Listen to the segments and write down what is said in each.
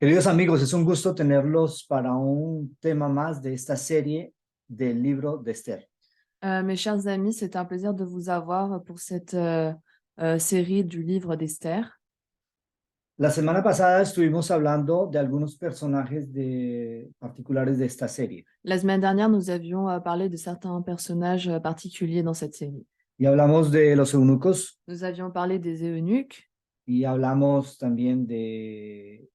Queridos amigos, es un gusto tenerlos para un tema más de esta serie del libro de Esther. Mes chers amis, c'est un plaisir de vous avoir pour cette série du livre d'Esther. La semana pasada estuvimos hablando de algunos personajes particulares de esta serie La semaine dernière, nous avions parlé de certains personnages particuliers dans cette série. y hablamos de los eunucos Nous avions parlé des eunuques, y hablamos también de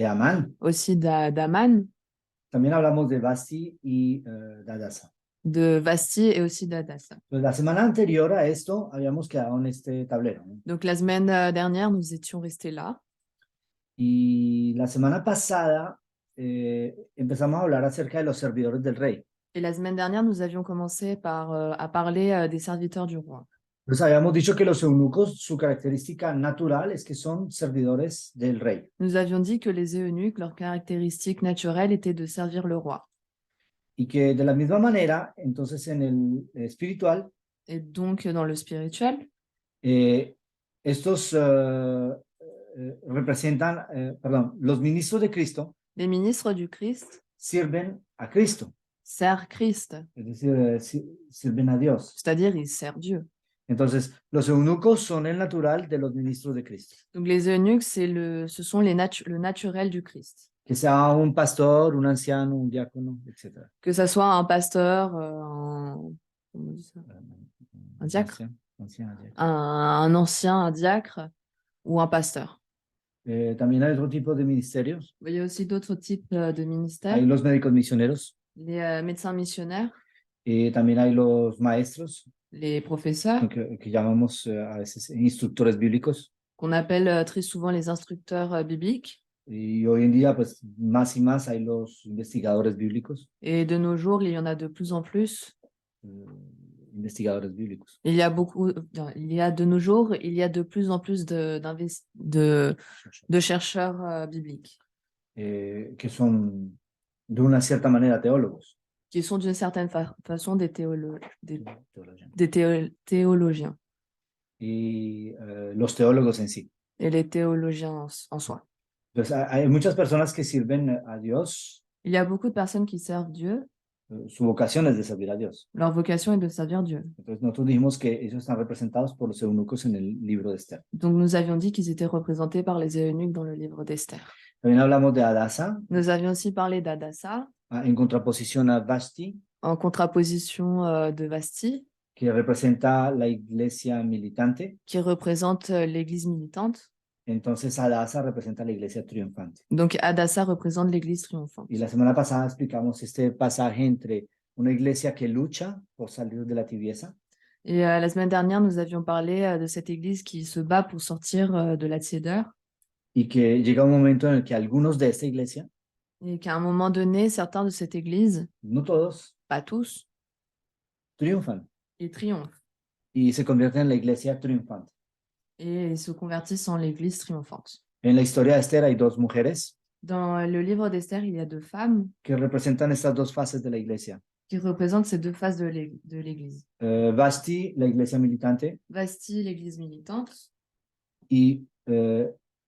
Amán. aussi d'Aman, También hablamos de Basti y de Adasa. de Vasti et aussi d'Hadassa. Pues la semana anterior a esto habíamos quedado en este tablero, ¿no? Donc la semaine dernière, nous étions restés là. Y la semana pasada empezamos a hablar acerca de los servidores del rey. Et la semaine dernière, nous avions commencé à parler des serviteurs du roi. Pues habíamos dicho que los eunucos, su característica natural es que son servidores del rey. Nous avions dit que les eunuques, leur caractéristique naturelle était de servir le roi. Y que de la misma manera, entonces en el espiritual, Et donc, dans le spirituel, estos representan, perdón, los ministros de Cristo les ministres du Christ sirven a Cristo, servent Christ, es decir, sirven a Dios. c'est-à-dire ils servent Dieu. Entonces, los eunucos son el natural de los ministros de Cristo. Donc les eunuques, ce sont le naturel du Christ. Que sea un pastor, un anciano, un diácono, etc. Que ça soit un pasteur, comment on dit ça, un diacre, Ancien diácono. un ancien, un diacre ou un pasteur. También hay otro tipo de ministerios. Il y a aussi d'autres types de ministères. Hay los médicos misioneros. Les médecins missionnaires, También hay los maestros, les professeurs, que llamamos a veces instructores bíblicos. qu'on appelle très souvent les instructeurs bibliques. Y hoy en día, pues más y más hay los investigadores bíblicos. Et de nos jours, il y en a de plus en plus. Investigadores bíblicos. Il y a de nos jours, il y a de plus en plus de chercheurs bibliques. Que son de una cierta manera teólogos. Qui sont d'une certaine façon des théologiens. Y los teólogos en sí. Et les théologiens en soi. Entonces, hay muchas personas que sirven a Dios. Il y a beaucoup de personnes qui servent Dieu. Su vocación es de servir a Dios. Leur vocation est de servir Dieu. Entonces nosotros dijimos que ellos están representados por los eunucos en el libro de Esther. Donc nous avions dit qu'ils étaient représentés par les eunuques dans le livre d'Esther. También hablamos de Adasa. Nous avions aussi parlé d'Hadassa. En contraposición a Vasti. En contraposition de Vasti. Que representa la iglesia militante. Qui représente l'église militante. Entonces Adasa representa la iglesia triunfante. Donc Hadassa représente l'église triomphante. Y la semana pasada explicamos este pasaje entre una iglesia que lucha por salir de la tibieza. Et la semaine dernière, nous avions parlé de cette église qui se bat pour sortir de la tiédeur. Y que llega un momento en el que algunos de esta iglesia, et qu'à un moment donné, certains de cette église, no todos, pas tous, triunfan. Ils triomphent. Y se convierten en la iglesia triunfante. Et ils se convertissent en l'église triomphante. En la historia de Esther hay dos mujeres. Dans le livre d'Esther, il y a deux femmes que representan estas dos fases de la iglesia. qui représentent ces deux phases de l'église. Vasti, la iglesia militante, Vasti, l'église militante, y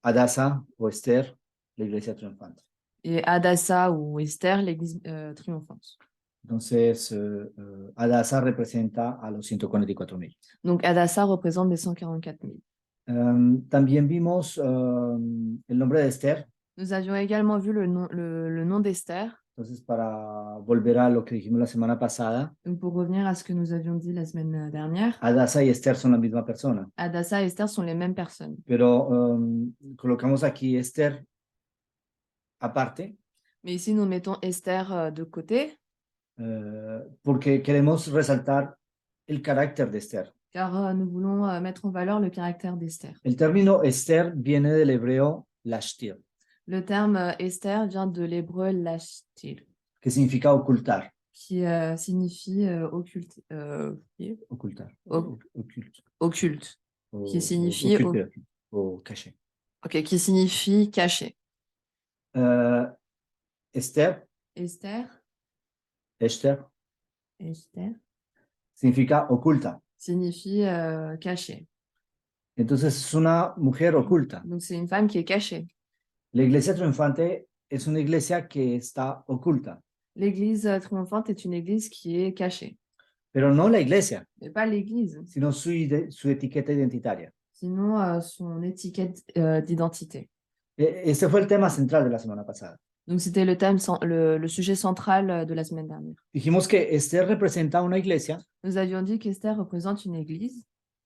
Adasa o Esther, la iglesia triunfante. et Hadassa ou Esther, l'église triomphante. Entonces, Adasa representa a los 144,000. Donc Hadassa représente les 144 000. También vimos el nombre de Esther. Nous avions également vu le nom d'Esther. Entonces, para volver a lo que dijimos la semana pasada, Donc pour revenir à ce que nous avions dit la semaine dernière, Adasa y Esther son la misma persona. Hadassa et Esther sont les mêmes personnes. Pero colocamos aquí Esther aparte. Mais ici, nous mettons Esther de côté. Porque queremos resaltar el carácter de Esther. Car nous voulons mettre en valeur le caractère d'Esther. El término Esther viene del hebreo lashtir. Le terme Esther vient de l'hébreu lashtir, que significa ocultar. Qui signifie occulte. Ocultar. Occulte. Qui signifie o caché. Ok, qui signifie caché. Esther. Esther significa oculta. Signifie caché. Entonces es una mujer oculta. Donc c'est une femme qui est cachée. La iglesia triunfante es una iglesia que está oculta, L'église triomphante est une église qui est cachée, pero no la iglesia, mais pas l'église, sino su etiqueta identitaria. sinon son étiquette d'identité. Este fue el tema central de la semana pasada. Donc c'était le thème, le sujet central de la semaine dernière. Dijimos que Esther representa una iglesia Nous avions dit qu'Esther représente une église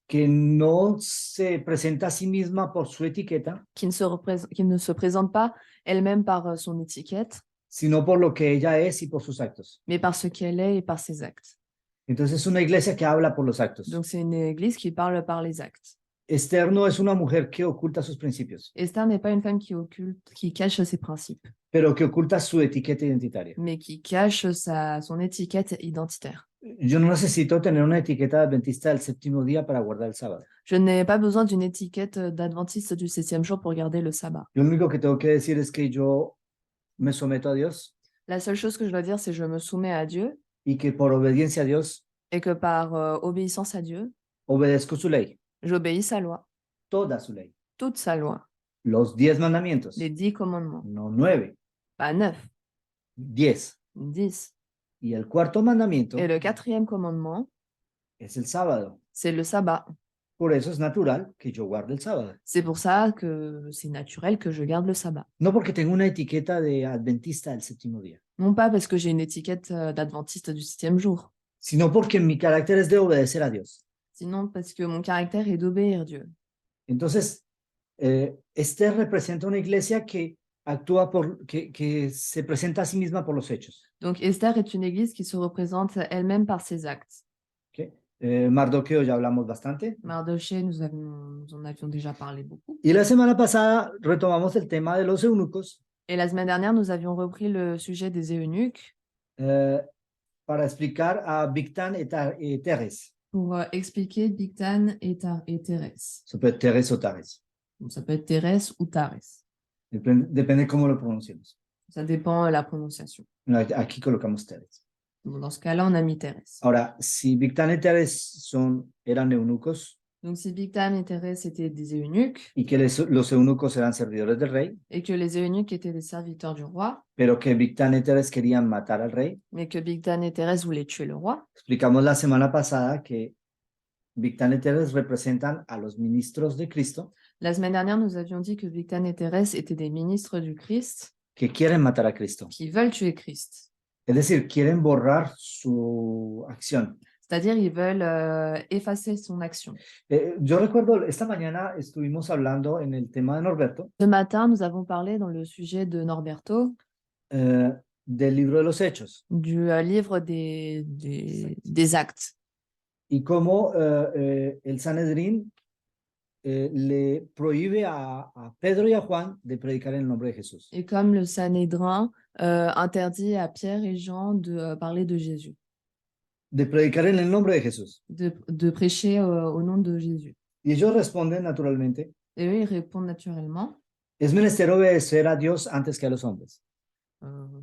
que no se presenta a sí misma por su etiqueta, qui ne se présente pas elle-même par son étiquette, sino por lo que ella es y por sus actos. mais par ce qu'elle est et par ses actes. Entonces es una iglesia que habla por los actos. Donc c'est une église qui parle par les actes. Esther no es una mujer que oculta sus principios, Esther n'est pas une femme qui cache ses principes, pero que oculta su etiqueta identitaria. mais qui cache son étiquette identitaire. Yo no necesito tener una etiqueta adventista del séptimo día para guardar el sábado. Je n'ai pas besoin d'une étiquette d'adventiste du 7e jour pour garder le sabbat. Yo lo único que tengo que decir es que yo me someto a Dios La seule chose que je dois dire, c'est que je me soumets à Dieu y que por obediencia a Dios et que par obéissance à Dieu, obedezco su ley, j'obéis sa loi, toda su ley, toute sa loi, los 10 mandamientos, les 10 commandements, no 9, pas 9, 10. 10. Y el cuarto mandamiento Et le 4e commandement, es el sábado. c'est le sabbat. Por eso es natural que yo guarde el sábado. C'est pour ça que c'est naturel que je garde le sabbat. No porque tengo una etiqueta de adventista del séptimo día, Non pas parce que j'ai une étiquette d'adventiste du 7e jour, sino porque mi carácter es de obedecer a Dios. sinon parce que mon caractère est d'obéir Dieu. Entonces, Esther representa una iglesia que actúa que se presenta a sí misma por los hechos. Donc Esther est une église qui se représente elle-même par ses actes. ¿Okay? Mardoqueo ya hablamos bastante. Mardoché, nous en avions déjà parlé beaucoup. Y la semana pasada retomamos el tema de los eunucos Et la semaine dernière, nous avions repris le sujet des eunuques para explicar a Bigtan et Teres. pour expliquer Bigtan et Thérèse. Ça peut être Teres o Tares. Donc, ça peut être Thérèse ou Tarès. Depende cómo lo pronunciamos. Ça dépend de la prononciation. Aquí colocamos Teres. Bon, dans ce cas-là, on a mis Thérèse. Ahora, si Bigtan y Teres eran eunucos Donc, si Bigtan et Thérèse étaient des eunuques y que los eunucos eran servidores del rey, et que les eunuques étaient des serviteurs du roi, pero que Bigtan y Teres querían matar al rey, mais que Bigtan et Thérèse voulaient tuer le roi, explicamos la semana pasada que Bigtan y Teres representan a los ministros de Cristo la semaine dernière, nous avions dit que Bigtan et Thérèse étaient des ministres du Christ que quieren matar a Cristo. qui veulent tuer Christ. Es decir, quieren borrar su acción. C'est-à-dire, ils veulent effacer son action. Yo recuerdo, esta mañana estuvimos hablando en el tema de Norberto, Ce matin, nous avons parlé dans le sujet de Norberto del libro de los Hechos, du livre des actes y cómo el Sanedrín le prohíbe a Pedro y a Juan de predicar en el nombre de Jesús. et comme le Sanhédrin interdit à Pierre et Jean de parler de Jésus, De predicar en el nombre de Jesús. de prêcher au nom de Jésus. Y ellos responden naturalmente, Et eux, ils répondent naturellement. es menester obedecer a Dios antes que a los hombres. euh,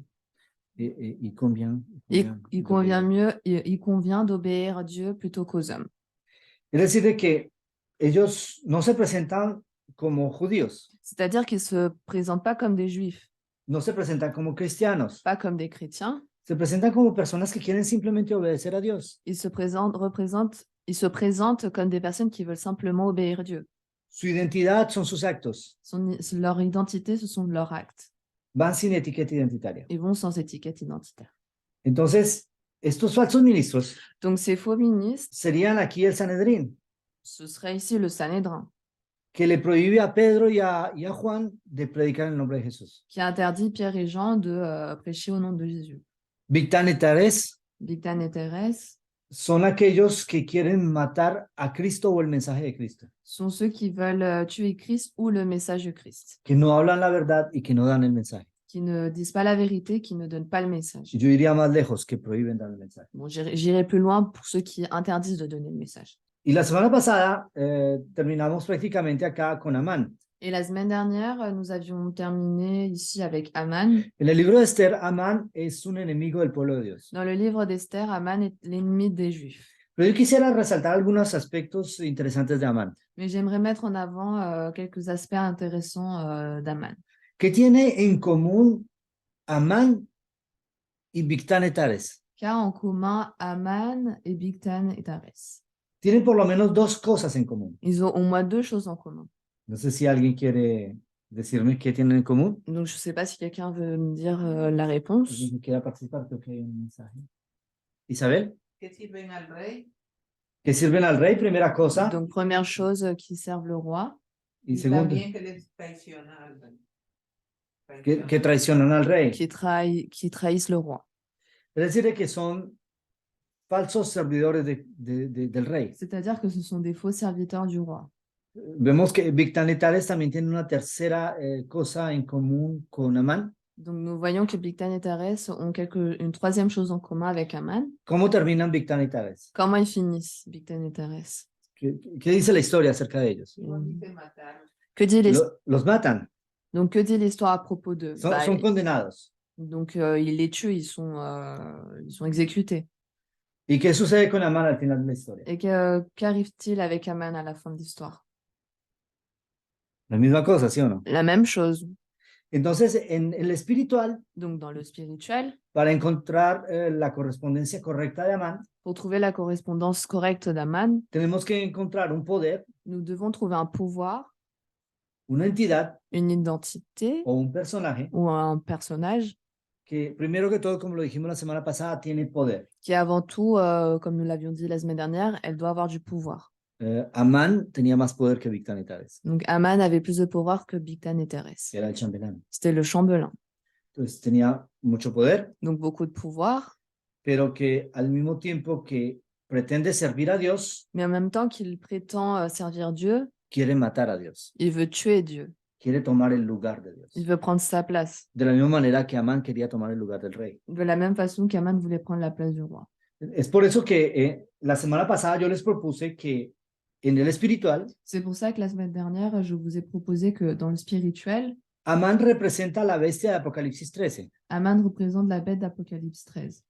Y convient. il convient d'obéir à Dieu plutôt qu'aux hommes. Es decir, de que ellos no se presentan como judíos, C'est-à-dire qu'ils ne se présentent pas comme des juifs, no se presentan como cristianos, pas comme des chrétiens. se presentan como personas que quieren simplemente obedecer a Dios. Ils se présentent comme des personnes qui veulent simplement obéir à Dieu. Su identidad son sus actos, Leur identité, ce sont leurs actes. van sin etiqueta identitaria. Ils vont sans étiquette identitaire. Entonces, estos falsos ministros Donc, ces faux ministres, serían aquí el Sanedrín, ce serait ici le Sanhédrin, que le prohíbe a Pedro y a Juan de predicar en el nombre de Jesús. qui interdit Pierre et Jean de prêcher au nom de Jésus. Bigtan y Teres Bigtan et Thérèse son aquellos que quieren matar a Cristo o el mensaje de Cristo, sont ceux qui veulent tuer Christ ou le message de Christ, que no hablan la verdad y que no dan el mensaje. qui ne disent pas la vérité, qui ne donnent pas le message. Yo iría más lejos, que prohíben dar el mensaje. Bon, j'irai plus loin pour ceux qui interdisent de donner le message. Y la semana pasada terminamos prácticamente acá con Amán. Et la semaine dernière, nous avions terminé ici avec Aman. En el libro de Esther, Amán es un enemigo del pueblo de Dios. Dans le livre d'Esther, Aman est l'ennemi des Juifs. Pero yo quisiera resaltar algunos aspectos interesantes de Amán. Mais j'aimerais mettre en avant quelques aspects intéressants d'Aman. ¿Qué tiene en común Amán y Bigtán y Teres? Qu'a en commun Aman et Bigtan et Tares? Tienen por lo menos dos cosas en común. Ils ont au moins deux choses en commun. No sé si alguien quiere decirme qué tienen en común. Donc, je ne sais pas si quelqu'un veut me dire la réponse. ¿Alguien que quiera participar? Creo que hay un mensaje. Isabel, que sirven al rey que sirven al rey, primera cosa. Donc, première chose, qui servent le roi. Y y segunda, también que les traiciona al rey. que traicionan al rey. Qui trahissent le roi. Es decir, que son falsos servidores del rey. C'est-à-dire que ce sont des faux serviteurs du roi. Vemos que Bigtán y Teres también tienen una tercera cosa en común con Amán. Donc, nous voyons que Bigtan et Tares ont une troisième chose en commun avec Aman. ¿Cómo terminan Bigtán y Teres? Comment ils finissent, Bigtan et Tares? ¿Qué dice la historia acerca de ellos? Igual dice matar. Que dit Los matan, Donc, que dit l'histoire à propos d'eux? son condenados. Donc, ils les tuent, ils sont exécutés. ¿Y qué sucede con Amán al final de la historia? Et qu'arrive-t-il avec Aman à la fin de l'histoire? La misma cosa, ¿sí o no? La même chose. Entonces, en el espiritual, Donc, dans le spirituel, para encontrar la correspondencia correcta de Amán, pour trouver la correspondance correcte d'Aman, tenemos que encontrar un poder, nous devons trouver un pouvoir, una entidad une identité o un personaje ou un personnage que, primero que todo, como lo dijimos la semana pasada, tiene poder. qui, avant tout, comme nous l'avions dit la semaine dernière, elle doit avoir du pouvoir. Amán tenía más poder que Bigtán y Teres, Donc, Aman avait plus de pouvoir que Bigtan et Teres. que era el chambelán. C'était le chambellan. Entonces tenía mucho poder, Donc, beaucoup de pouvoir, pero que al mismo tiempo que pretende servir a Dios, mais en même temps qu'il prétend servir Dieu, quiere matar a Dios, il veut tuer Dieu. quiere tomar el lugar de Dios. Il veut prendre sa place. De la misma manera que Amán quería tomar el lugar del rey. De la même façon qu'Aman voulait prendre la place du roi. Es por eso que la semana pasada yo les propuse que en el espiritual, C'est pour ça que la semaine dernière, je vous ai proposé que dans le spirituel, Amán representa a la bestia de Apocalipsis 13, Aman représente la bête d'Apocalypse 13.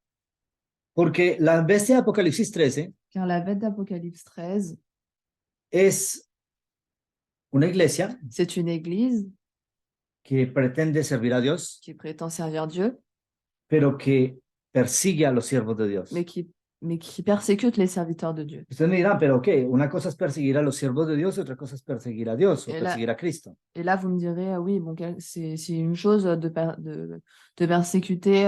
porque la bestia de Apocalipsis 13 Car la bête d'Apocalypse 13, es una iglesia c'est une église que pretende servir a Dios, qui prétend servir Dieu, pero que persigue a los siervos de Dios. mais qui persécute les serviteurs de Dieu. Ustedes me dirán, pero ¿qué? Una cosa es perseguir a los siervos de Dios y otra cosa es perseguir a Dios o Et là- perseguir a Cristo. Et là, vous me direz, ah oui, bon, c'est une chose de persécuter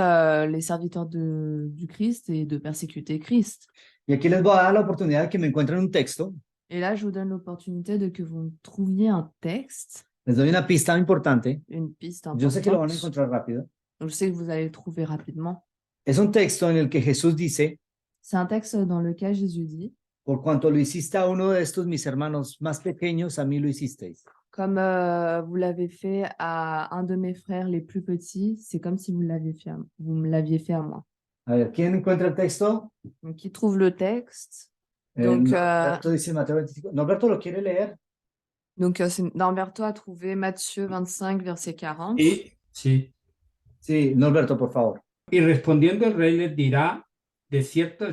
les serviteurs du Christ et de persécuter Christ. Y aquí les voy a dar la oportunidad de que me encuentren un texto. Et là, je vous donne l'opportunité de que vous trouviez un texte, Les doy una pista importante. une piste Yo sé que lo van a importante. encontrar rápido. Donc, je sais que vous allez le trouver rapidement. Es un texto en el que Jesús dice, C'est un texte dans lequel Jésus dit, por cuanto lo hiciste a uno de estos mis hermanos más pequeños, a mí lo hicisteis. comme vous l'avez fait à un de mes frères les plus petits, c'est comme si vous me l'aviez fait à moi. A ver, ¿quién encuentra el texto? Donc, qui trouve le texte? Donc, Norberto dice Mateo 25. Norberto, ¿lo quiere leer? Donc, Norberto a trouvé Matthieu 25, verset 40. Sí. Sí, Norberto, por favor. Y respondiendo el rey les dirá, de cierto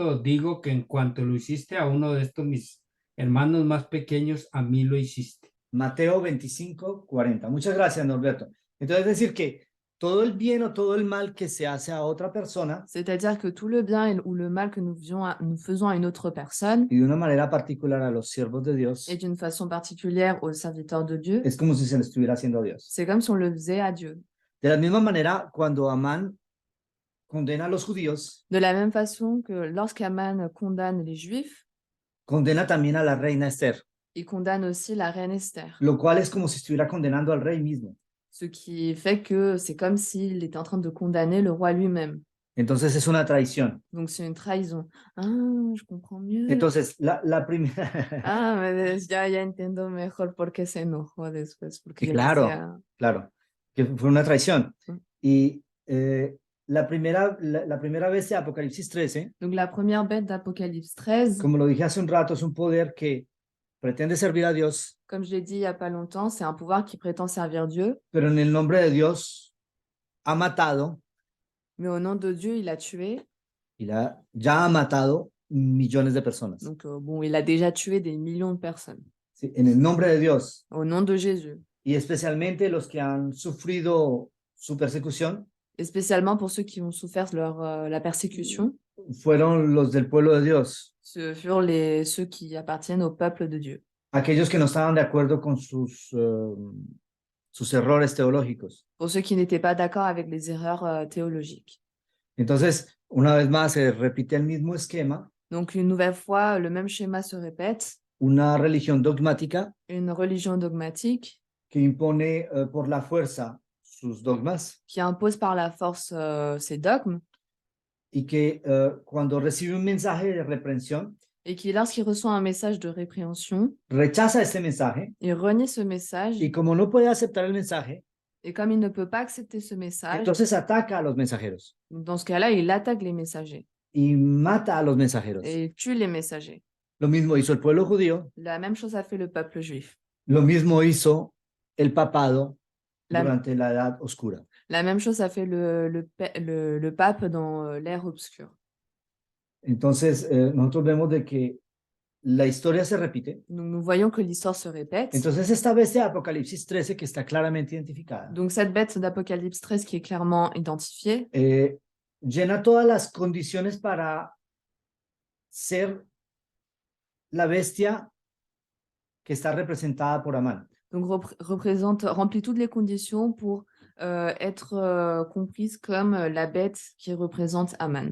os digo que en cuanto lo hiciste a uno de estos mis hermanos más pequeños, a mí lo hiciste. Mateo 25, 40. Muchas gracias, Norberto. Entonces, es decir que todo el bien o todo el mal que se hace a otra persona, C'est-à-dire que tout le bien ou le mal que nous faisons à une autre personne, y de una manera particular a los siervos de Dios, et d'une façon particulière aux serviteurs de Dieu, es como si se le estuviera haciendo a Dios. c'est comme si on le faisait à Dieu. De la misma manera, cuando Amán condena a los judíos, De la même façon que lorsqu'Aman condamne les Juifs, condena también a la reina Esther, il condamne aussi la reine Esther. lo cual es como si estuviera condenando al rey mismo. Ce qui fait que c'est comme s'il était en train de condamner le roi lui-même. Entonces es una traición. Donc c'est une trahison. Ah, je comprends mieux. Entonces, la primera... Ah, ya entiendo mejor por qué se enojó después. Porque Sí, le claro. decía, Claro, que fue una traición. Mm. Y la primera vez de Apocalipsis 13, Donc la première bête d'Apocalypse 13, como lo dije hace un rato, es un poder que pretende servir a Dios, comme je l'ai dit il n'y a pas longtemps, c'est un pouvoir qui prétend servir Dieu, pero en el nombre de Dios ha matado, mais au nom de Dieu, il a tué. ya ha matado millones de personas. Donc bon, il a déjà tué des millions de personnes. Sí, en el nombre de Dios. Au nom de Jésus. y especialmente los que han sufrido su persecución, et spécialement pour ceux qui ont souffert la persécution, fueron los del pueblo de Dios, ce furent ceux qui appartiennent au peuple de Dieu, aquellos que no estaban de acuerdo con sus errores teológicos. pour ceux qui n'étaient pas d'accord avec les erreurs théologiques. Entonces, una vez más, se repite el mismo esquema, Donc, une nouvelle fois, le même schéma se répète, una religión dogmática une religion dogmatique que impone por la fuerza sus dogmas qui impose par la force ses dogmes, y que cuando recibe un mensaje de reprensión, et qui, lorsqu'il reçoit un message de répréhension, rechaza este mensaje il renie ce message, y como no puede aceptar el mensaje, et comme il ne peut pas accepter ce message, entonces ataca a los mensajeros dans ce cas-là, il attaque les messagers y mata a los mensajeros. et il tue les messagers. Lo mismo hizo el pueblo judío, La même chose a fait le peuple juif. lo mismo hizo el papado La- durante la Edad Oscura. La même chose a fait le pape dans l'ère obscure. Entonces, nosotros vemos de que la historia se repite. Donc, nous voyons que l'histoire se répète. Entonces, esta bestia de Apocalipsis 13 que está claramente identificada, Donc, cette bête d'Apocalypse 13 qui est clairement identifiée, llena todas las condiciones para ser la bestia que está representada por Amán. donc remplit toutes les conditions pour être comprise comme la bête qui représente Aman.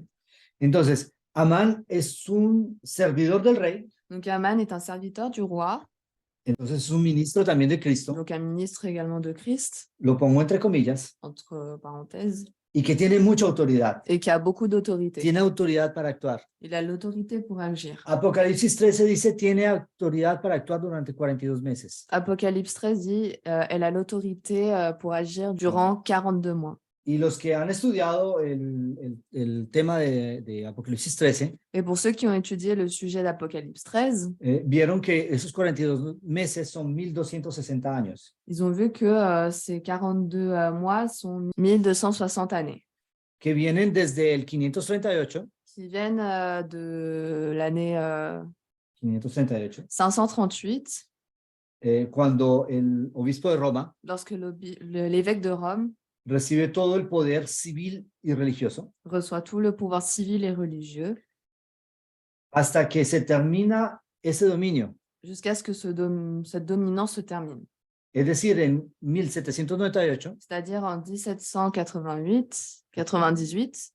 Entonces, Amán es un servidor del rey, Donc, Aman est un serviteur du roi, entonces es un ministro también de Cristo, donc un ministre également de Christ, lo pongo entre comillas, entre parenthèses, y que tiene mucha autoridad. et qui a beaucoup d'autorité. Tiene autoridad para actuar. Il a l'autorité pour agir. Apocalipsis 13 dice, tiene autoridad para actuar durante 42 meses. Apocalypse 13 dit elle a l'autorité pour agir durant 42 mois. Y los que han estudiado el tema de Apocalipsis 13, Et pour ceux qui ont étudié le sujet d'Apocalypse 13, vieron que esos 42 meses son 1260 años. ils ont vu que ces 42 mois sont 1260 années, Que vienen desde el 538, qui viennent de l'année 538, 538, cuando el obispo de Roma lorsque l'évêque de Rome recibe todo el poder civil y religioso, reçoit tout le pouvoir civil et religieux, hasta que se termina ese dominio. jusqu'à ce que cette dominance se termine. Es decir, en 1798, C'est-à-dire en 1798,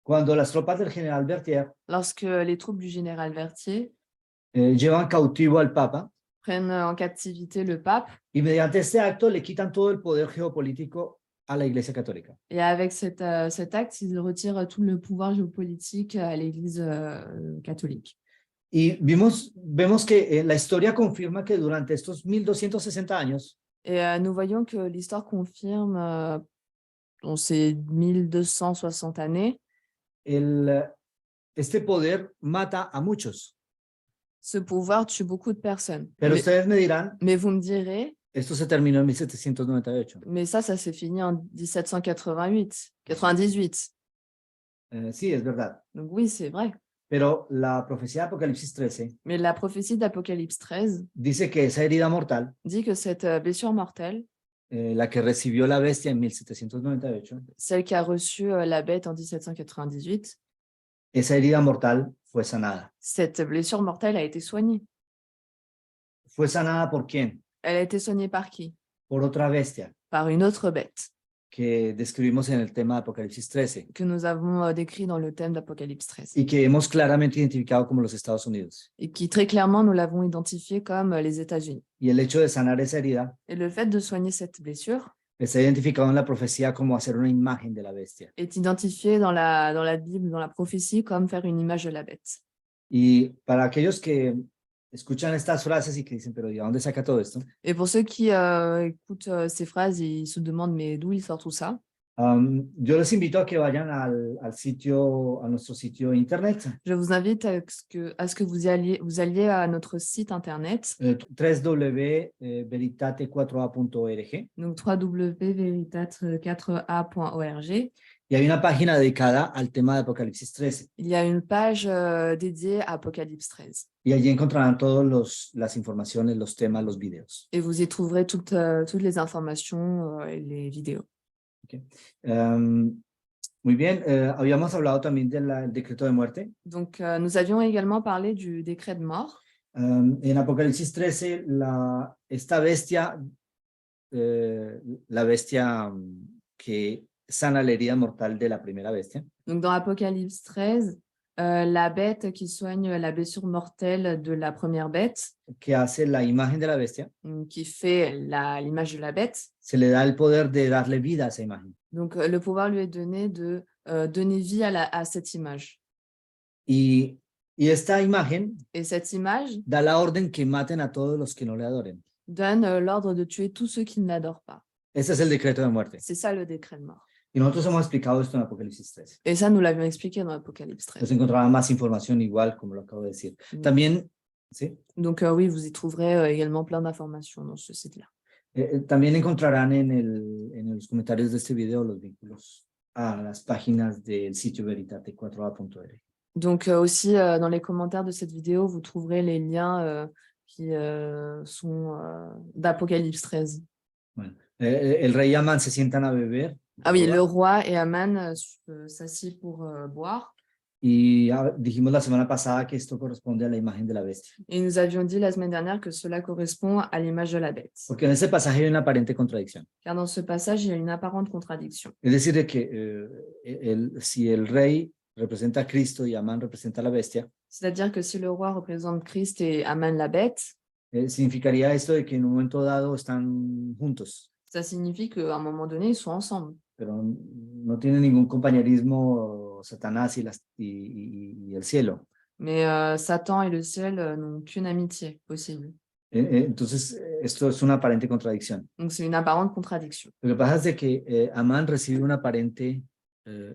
cuando las tropas del general Berthier lorsque les troupes du général Vertier llevan cautivo al Papa, prennent en captivité le pape, y mediante este acto le quitan todo el poder geopolítico a la Iglesia Católica. et avec cet acte, ils retirent tout le pouvoir géopolitique à l'Église catholique. Y vemos que la historia confirma que durante estos 1260 años, Et nous voyons que l'histoire confirme, dans ces 1260 années, este poder mata a muchos. ce pouvoir tue beaucoup de personnes. Pero ustedes me dirán, Mais vous me direz, esto se terminó en 1798. mais ça s'est fini en 98. Sí, es verdad. Donc oui, c'est vrai. Pero la profecía de Apocalipsis 13 Mais la prophétie d'Apocalypse 13 dice que esa herida mortal, dit que cette blessure mortelle, la que recibió la bestia en 1798, celle qui a reçu la bête en 1798, esa herida mortal fue sanada. cette blessure mortelle a été soignée. ¿Fue sanada por quién? Elle a été soignée par qui? Por otra bestia Par une autre bête que describimos en el tema de Apocalipsis 13 que nous avons décrit dans le thème d'Apocalypse 13 y que hemos claramente identificado como los Estados Unidos. et qui très clairement nous l'avons identifié comme les États-Unis. Y el hecho de sanar esa herida Et le fait de soigner cette blessure está identificado en la profecía como hacer una imagen de la bestia. est identifié dans la Bible, dans la prophétie, comme faire une image de la bête. Y para aquellos que escuchan estas frases y que dicen, pero ¿de dónde saca todo esto? Et pour ceux qui écoutent ces phrases et ils se demandent mais d'où il sort tout ça, Yo les invito a que vayan al sitio, a nuestro sitio internet, Je vous invite à ce que vous alliez à notre site internet, www.veritate4a.org, donc www.veritate4a.org. y hay una página dedicada al tema de Apocalipsis 13. Il y a une page dédiée à Apocalypse 13. Y allí encontrarán todas las informaciones, los temas, los videos. Et vous y trouverez toutes les informations et les vidéos. Muy bien, habíamos hablado también del decreto de muerte. Donc, nous avions également parlé du décret de mort. En Apocalipsis 13, esta bestia, la bestia que sana la herida mortal de la primera bestia, Donc, dans Apocalypse 13, la bête qui soigne la blessure mortelle de la première bête, que hace la imagen de la bestia, qui fait l'image de la bête. se le da el poder de darle vida a esa imagen. Donc, le pouvoir lui est donné de donner vie à cette image. Y esta imagen Et cette image da la orden que maten a todos los que no le adoren. donne l'ordre de tuer tous ceux qui ne l'adorent pas. Ese es el decreto de muerte. C'est ça le décret de mort. Y nosotros hemos explicado esto en Apocalipsis 13. Et ça, nous l'avions expliqué dans Apocalypse 13. Nos encontrará más información igual, como lo acabo de decir. También, ¿sí? Donc, oui, vous y trouverez également plein d'informations dans ce site-là. También encontrarán en los comentarios de este video los vínculos a las páginas del sitio veritate4a.org. Donc, aussi, dans les commentaires de cette vidéo, vous trouverez les liens qui sont d'Apocalypse 13. Bueno, el rey y Amán se sientan a beber. Ah oui, le roi et Aman s'assient pour boire. Y dijimos la semana pasada que esto corresponde a la imagen de la bestia. Et nous avions dit la semaine dernière que cela correspond à l'image de la bête. Porque en ese pasaje hay una aparente contradicción. Car dans ce passage, il y a une apparente contradiction. Es decir, de que si el rey representa a Cristo y Amán representa a la bestia, C'est-à-dire que si le roi représente Christ et Aman la bête, significaría esto de que en un momento dado están juntos, ça signifie qu'à un moment donné, ils sont ensemble. pero no tienen ningún compañerismo Satanás y el cielo. Mais Satan et le ciel n'ont qu'une amitié possible. Entonces, esto es una aparente contradicción. Donc, c'est une apparente contradiction. Lo que pasa es de que Amán recibe una aparente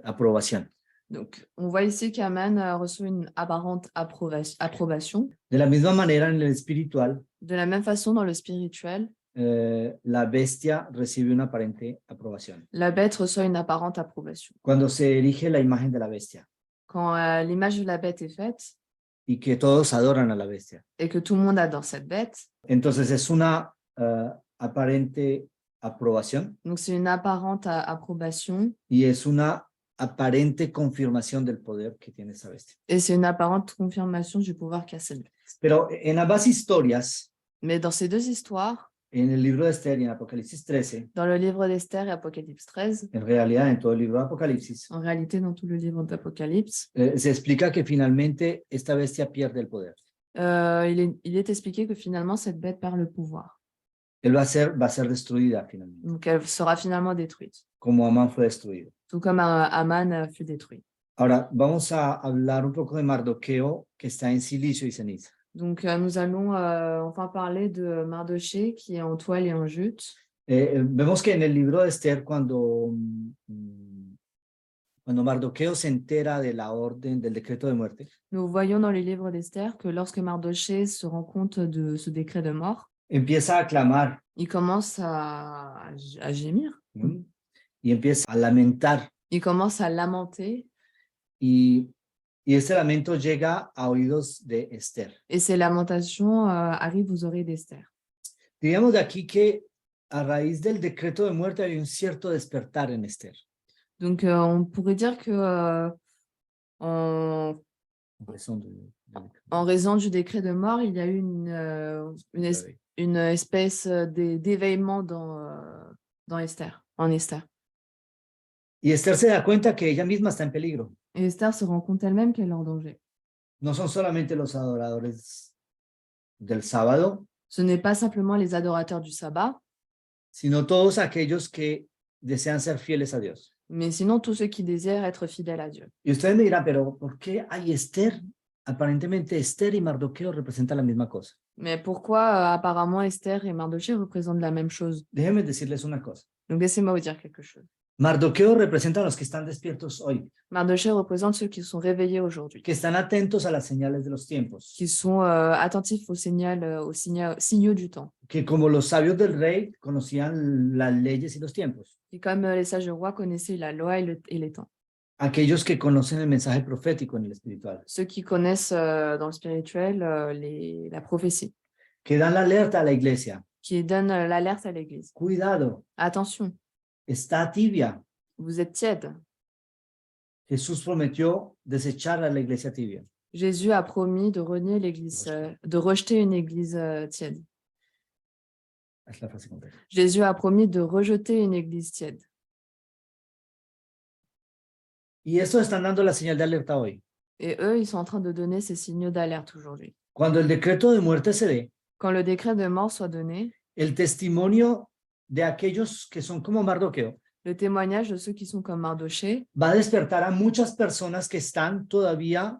aprobación. Donc, on voit ici qu'Aman reçoit une apparente approbation. De la misma manera, en el espiritual, De la même façon, dans le spirituel, la bestia recibe una aparente aprobación. la bête reçoit une apparente approbation. Cuando se erige la imagen de la bestia Quand l'image de la bête est faite y que todos adoran a la bestia, et que tout le monde adore cette bête, entonces es una aparente aprobación donc c'est une apparente approbation y es una aparente confirmación del poder que tiene esa bestia. et c'est une apparente confirmation du pouvoir qu'a cette bête. Pero en ambas historias, Mais dans ces deux histoires, en el libro de Esther y en Apocalipsis 13, dans le livre d'Esther et Apocalypse 13, en realidad en todo el libro de Apocalipsis, en réalité dans tout le livre d'Apocalypse, se explica que finalmente esta bestia pierde el poder. il est expliqué que finalement cette bête perd le pouvoir. Él va a ser destruida finalmente, Donc elle sera finalement détruite, como Amán fue destruido. tout comme Aman fut détruit. Ahora, vamos a hablar un poco de Mardoqueo, que está en silicio y ceniza. Donc nous allons enfin parler de Mardoché qui est en toile et en jute. Vemos que en el libro de Esther, cuando Mardoqueo se entera de la orden, del decreto de muerte, Nous voyons dans le livre d'Esther que lorsque Mardoché se rend compte de ce décret de mort, empieza a clamar il commence à gémir, y empieza a lamentar. il commence à lamenter Y este lamento llega a oídos de Esther. et ces lamentations arrivent aux oreilles d'Esther. Digamos de aquí que a raíz del decreto de muerte hay un cierto despertar en Esther. Donc on pourrait dire que en raison du décret de mort, il y a eu une espèce d'éveillement dans Esther, en Esther. Y Esther se da cuenta que ella misma está en peligro. Et Esther se rend compte elle-même qu'elle est en danger. No son solamente los adoradores del sábado, Ce n'est pas simplement les adorateurs du sabbat, sino todos aquellos que desean ser fieles a Dios. mais sinon tous ceux qui désirent être fidèles à Dieu. Y ustedes me dirán, pero ¿por qué hay Esther? Aparentemente Esther y Mardoqueo representan la misma cosa. Mais pourquoi apparemment Esther et Mardoché représentent la même chose? Déjenme decirles una cosa. Donc laissez-moi vous dire quelque chose. Mardoqueo representa a los que están despiertos hoy, Mardochée représente ceux qui sont réveillés aujourd'hui, que están atentos a las señales de los tiempos, qui sont attentifs aux signaux du temps. que como los sabios del rey conocían las leyes y los tiempos, Et comme les sages du roi connaissaient la loi et les temps. aquellos que conocen el mensaje profético en el espiritual, Ceux qui connaissent dans le spirituel la prophétie, que dan la alerta a la iglesia. qui donnent l'alerte à l'Église. Cuidado, Attention, está tibia. vous êtes tiède. Jesús prometió desechar a la iglesia tibia. Jésus a promis de renier l'Église, de rejeter une Église tiède. Es la frase completa. Jésus a promis de rejeter une Église tiède. Y eso están dando la señal de alerta hoy. Et eux, ils sont en train de donner ces signaux d'alerte aujourd'hui. Cuando el decreto de muerte se dé, Quand le décret de mort soit donné, el testimonio de aquellos que son como Mardoqueo le témoignage de ceux qui sont comme Mardochée va a despertar a muchas personas que están todavía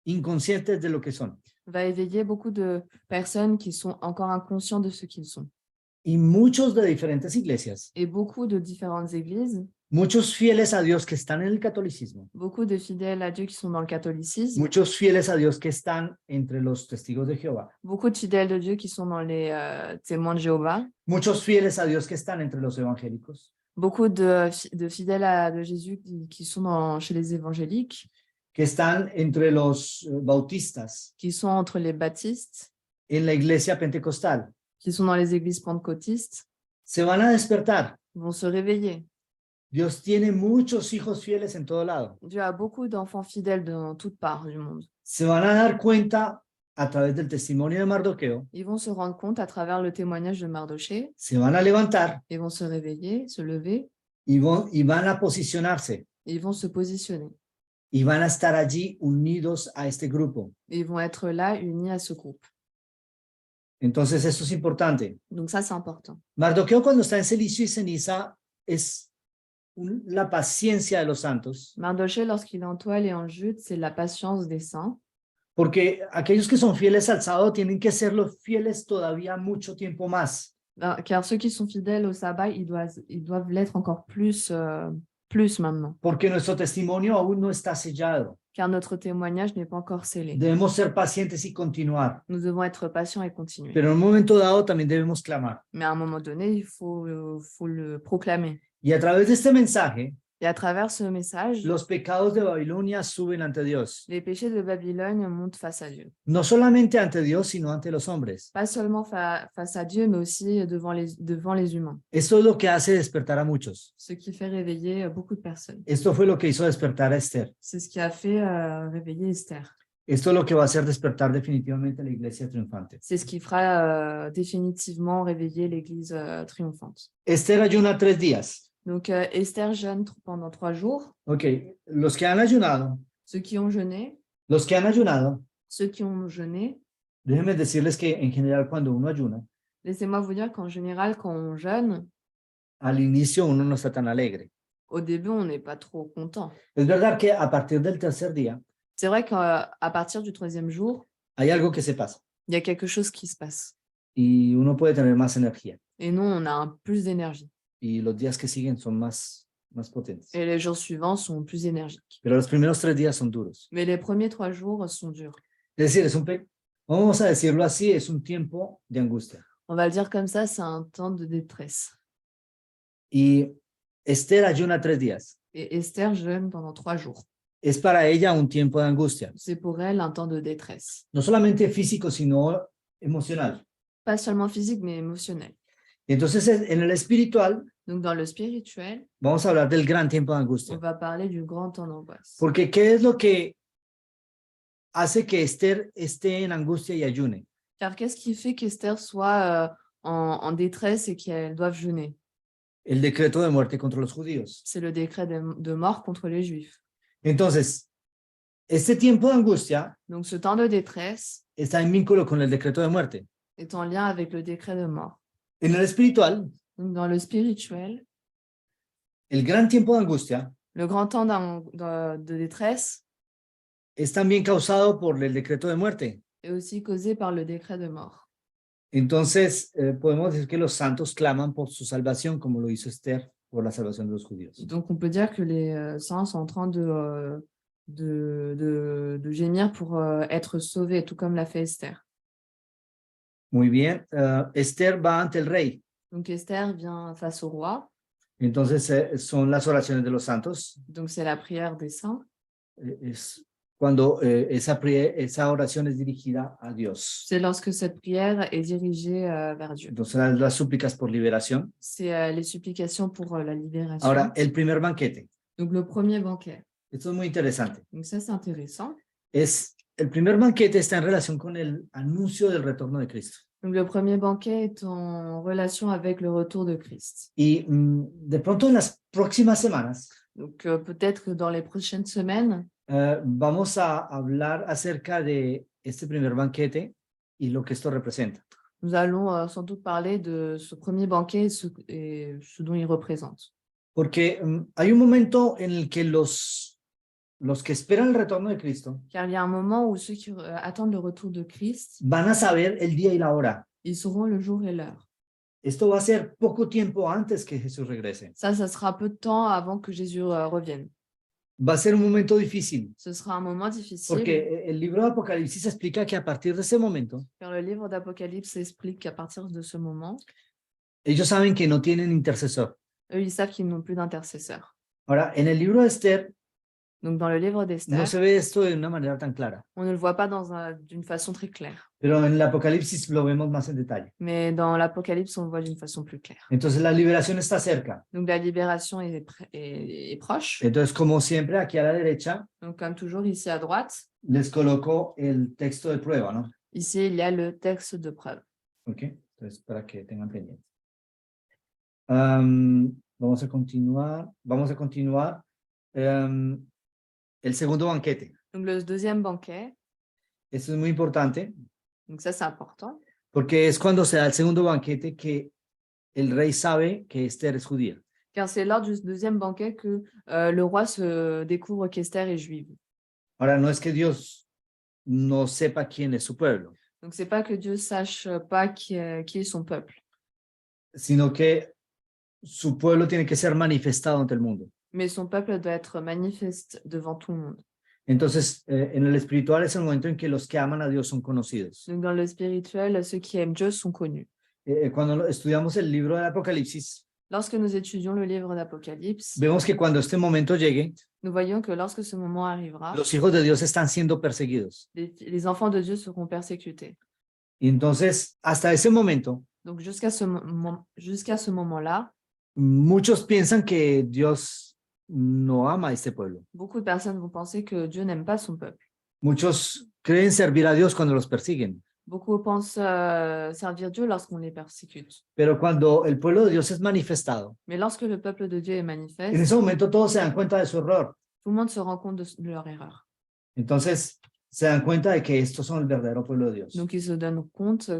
inconscientes de lo que son. va éveiller beaucoup de personnes qui sont encore inconscients de ce qu'ils sont. Y muchos de diferentes iglesias, Et beaucoup de différentes églises, muchos fieles a Dios que están en el catolicismo, beaucoup de fidèles à Dieu qui sont dans le catholicisme, muchos fieles a Dios que están entre los testigos de Jehová, beaucoup de fidèles de Dieu qui sont dans les témoins de Jéhovah, muchos fieles a Dios que están entre los evangélicos, beaucoup de fidèles de Jésus qui sont chez les évangéliques, que están entre los bautistas, qui sont entre les baptistes, en la iglesia pentecostal, qui sont dans les églises pentecôtistes, se van a despertar. vont se réveiller. Dios tiene muchos hijos fieles en todo lado. Dieu a beaucoup d'enfants fidèles dans toutes parts du monde. Se van a dar cuenta a través del testimonio de Mardoqueo, Ils vont se rendre compte à travers le témoignage de Mardochée, se van a levantar ils vont se réveiller, se lever, y van a posicionarse et ils vont se positionner. y van a estar allí unidos a este grupo. Et ils vont être là, unis à ce groupe. Entonces esto es importante. Donc ça, c'est important. Mardoqueo cuando está en silicio y ceniza es la paciencia de los santos, Mardochée, lorsqu'il est en toile et en jute, c'est la patience des saints. porque aquellos que son fieles al sábado tienen que serlo fieles todavía mucho tiempo más. Car ceux qui sont fidèles au sabbat, ils doivent l'être encore plus maintenant. Porque nuestro testimonio aún no está sellado. Car notre témoignage n'est pas encore scellé. Debemos ser pacientes y continuar, Nous devons être patients et continuer. pero en un momento dado también debemos clamar. Mais à un moment donné, il faut le proclamer. Y a través de este mensaje, Et à travers ce message, los pecados de Babilonia suben ante Dios, les péchés de Babylone montent face à Dieu. no solamente ante Dios, sino ante los hombres. Pas seulement face à Dieu, mais aussi devant les humains. Esto es lo que hace despertar a muchos. Ce qui fait réveiller beaucoup de personnes. Esto fue lo que hizo despertar a Esther. C'est ce qui a fait réveiller Esther. Esto es lo que va a hacer despertar definitivamente a la iglesia triunfante. C'est ce qui fera définitivement réveiller l'Église triomphante. Esther ayuna 3 días. Donc Esther jeûne pendant 3 jours. Ok, los que han ayunado, Ceux qui ont jeûné, déjenme decirles que en general cuando uno ayuna, laissez-moi vous dire qu'en général, quand on jeûne, al inicio uno no está tan alegre. au début, on n'est pas trop content. Es verdad que a partir del tercer día C'est vrai qu'à partir du 3e jour, hay algo que se pasa il y a quelque chose qui se passe. y uno puede tener más energía Et nous, on a plus d'énergie. y los días que siguen son más potentes. Et les jours suivants sont plus énergiques. Pero los primeros 3 días son duros. Mais les premiers 3 jours sont durs. Es decir, vamos a decirlo así, es un tiempo de angustia. On va le dire comme ça, c'est un temps de détresse. Y Esther ayuna 3 días. Et Esther jeûne pendant 3 jours. Es para ella un tiempo de angustia, C'est pour elle un temps de détresse. no solamente físico, sino emocional. Pas seulement physique, mais émotionnel. Y entonces en el espiritual Donc, dans le spirituel, vamos a hablar del gran tiempo de on angustia. va parler du grand temps d'angoisse. Porque ¿qué es lo que hace que Esther esté en angustia y ayune? Car qu'est-ce qui fait qu'Esther soit en détresse et qu'elle doive jeûner? El decreto de muerte contra los judíos. C'est le décret de mort contre les Juifs. Entonces, este tiempo de angustia Donc, ce temps de détresse está en vínculo con el decreto de muerte. est en lien avec le décret de mort. En el espiritual, Donc, dans le spirituel, el gran tiempo de angustia le grand temps de détresse es también causado por el decreto de muerte. est aussi causé par le décret de mort. Entonces, podemos decir que los santos claman por su salvación, como lo hizo Esther por la salvación de los judíos. Donc, on peut dire que les saints sont en train de gémir pour être sauvés, tout comme l'a fait Esther. Muy bien, Esther va ante el rey. Donc, Esther vient face au roi. Entonces, son las oraciones de los santos. Donc, c'est la prière des saints. Es cuando esa oración es dirigida a Dios. C'est lorsque cette prière est dirigée vers Dieu. Entonces, las súplicas por liberación. C'est les supplications pour la libération. Ahora, el primer banquete. Donc, le premier banquet. Esto es muy interesante. Donc, ça, c'est intéressant. El primer banquete está en relación con el anuncio del retorno de Cristo. Donc, le premier banquet est en relation avec le retour de Christ. Y de pronto en las próximas semanas Donc, peut-être que dans les prochaines semaines, vamos a hablar acerca de este primer banquete y lo que esto representa. nous allons sans doute parler de ce premier banquet et ce dont il représente. Porque hay un momento en el que los que esperan el retorno de Cristo Car il y a un moment où ceux qui attendent le retour de Christ, van a saber el día y la hora. ils sauront le jour et l'heure. Esto va a ser poco tiempo antes que Jesús regrese. Ça sera peu de temps avant que Jésus revienne. Va a ser un momento difícil, Ce sera un moment difficile, porque el libro de Apocalipsis explica que a partir de ese momento, car le livre d'Apocalypse explique qu'à partir de ce moment, ellos saben que no tienen intercesor. eux, ils savent qu'ils n'ont plus d'intercesseur. Ahora, en el libro de Esther, Donc, dans le livre d'Esther, no se ve esto de una manera tan clara, on ne le voit pas d'une façon très claire. pero en el Apocalipsis lo vemos más en detalle. Mais dans l'Apocalypse, on le voit d'une façon plus claire. Entonces, la liberación está cerca. Donc, la libération est proche. Entonces, como siempre, aquí a la derecha Donc, comme toujours, ici à droite, les coloco el texto de prueba, ¿no? ici, il y a le texte de preuve. Ok, entonces para que tengan pendiente. Vamos a continuar. El segundo banquete. Donc, le deuxième banquet, Esto es muy importante donc ça, c'est important, porque es cuando se da el segundo banquete que el rey sabe que Esther es judía. car c'est lors du deuxième banquet que le roi se découvre qu'Esther est juive. Ahora, no es que Dios no sepa quién es su pueblo, Donc, c'est pas que Dieu sache pas qui est son peuple, sino que su pueblo tiene que ser manifestado ante el mundo. mais son peuple doit être manifeste devant tout le monde. Entonces, en el espiritual es el momento en que los que aman a Dios son conocidos. Donc, dans le spirituel, ceux qui aiment Dieu sont connus. Cuando estudiamos el libro del Apocalipsis, Lorsque nous étudions le livre d'Apocalypse, vemos que cuando este momento llegue, nous voyons que lorsque ce moment arrivera, los hijos de Dios están siendo perseguidos. les enfants de Dieu seront persécutés. Y entonces, hasta ese momento, Donc, jusqu'à ce moment-là, muchos piensan que Dios no ama a este pueblo. beaucoup de personnes vont penser que Dieu n'aime pas son peuple. Muchos creen servir a Dios cuando los persiguen, Beaucoup pensent servir Dieu lorsqu'on les persécute. pero cuando el pueblo de Dios es manifestado, Mais lorsque le peuple de Dieu est en manifeste, ese momento todos se dan cuenta de su error. tout le monde se rend compte de leur erreur. Entonces, se dan cuenta de que estos son el verdadero pueblo de Dios. Donc, ils se donnent compte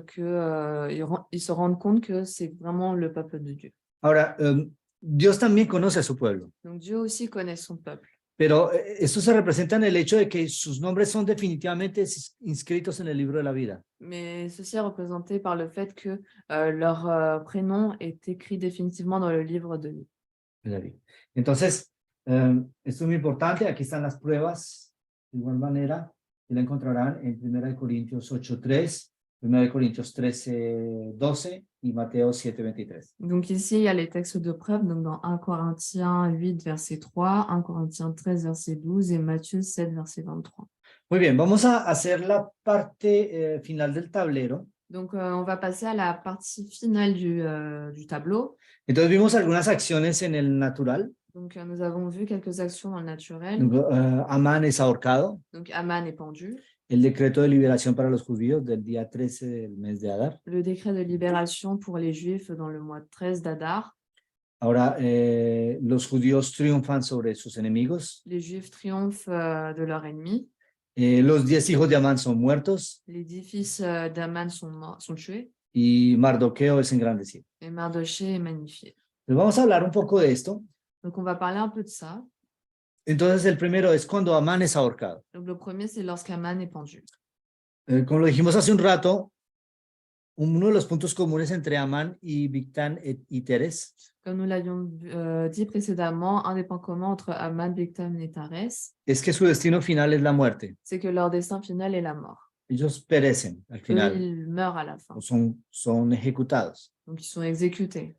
ils se rendent compte que c'est vraiment le peuple de Dieu. Ahora, Dios también conoce a su pueblo, Donc, Dieu aussi connaît son peuple. pero esto se representa en el hecho de que sus nombres son definitivamente inscritos en el libro de la vida. Mais ceci est représenté par le fait que leur prénom est écrit définitivement dans le livre de vie. de la vida. Entonces, esto es muy importante. Aquí están las pruebas. De igual manera, y la encontrarán en 1 Corintios 8:3, 1 Corintios 13:12 y Mateo 7:23. Donc ici, il y a les textes de preuve, donc dans 1 Corinthiens 8, verset 3, 1 Corinthiens 13, verset 12 et Matthieu 7, verset 23. Muy bien, vamos a hacer la parte final del tablero. Donc, on va passer à la partie finale du tableau. Entonces vimos algunas acciones en el natural. Donc, nous avons vu quelques actions dans le naturel. Donc, Amán es ahorcado. Donc, Aman est pendu. El decreto de liberación para los judíos del día 13 del mes de Adar. Le décret de libération pour les Juifs dans le mois 13 d'Adar. Ahora, los judíos triunfan sobre sus enemigos. Les Juifs triomphent de leur ennemi. Los 10 hijos de Amán son muertos Les 10 fils d'Aman sont tués. y Mardoqueo es engrandecido. Et Mardoché est magnifié. Entonces vamos a hablar un poco de esto. Donc, on va parler un peu de ça. Entonces, el primero es cuando Amán es ahorcado. Donc, le premier, c'est lorsqu'Aman est pendu. Como lo dijimos hace un rato, uno de los puntos comunes entre Amán y Bigtán y Teres Comme nous l'avions dit précédemment, un des points communs entre Aman, Bigtan et Tares, es que su destino final es la muerte. c'est que leur destin final est la mort. Ellos perecen al Eux, final, ils meurent à la fin, o son ejecutados. donc ils sont exécutés.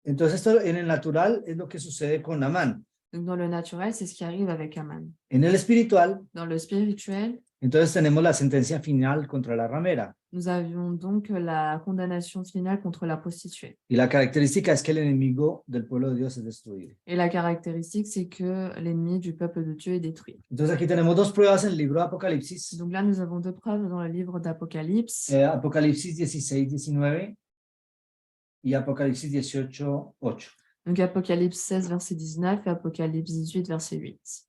Entonces esto en el natural es lo que sucede con Amán. Donc dans le naturel, c'est ce qui arrive avec Aman. En el espiritual, Dans le spirituel, entonces tenemos la sentencia final contra la ramera. nous avions donc la condamnation finale contre la prostituée. Y la característica es que el enemigo del pueblo de Dios es destruido. Et la caractéristique, c'est que l'ennemi du peuple de Dieu est détruit. Entonces aquí tenemos dos pruebas en el libro de Apocalipsis. Donc là, nous avons deux preuves dans le livre d'Apocalypse. Apocalipsis 16-19 y Apocalipsis 18-8. Donc Apocalypse 16, verset 19 et Apocalypse 18, verset 8.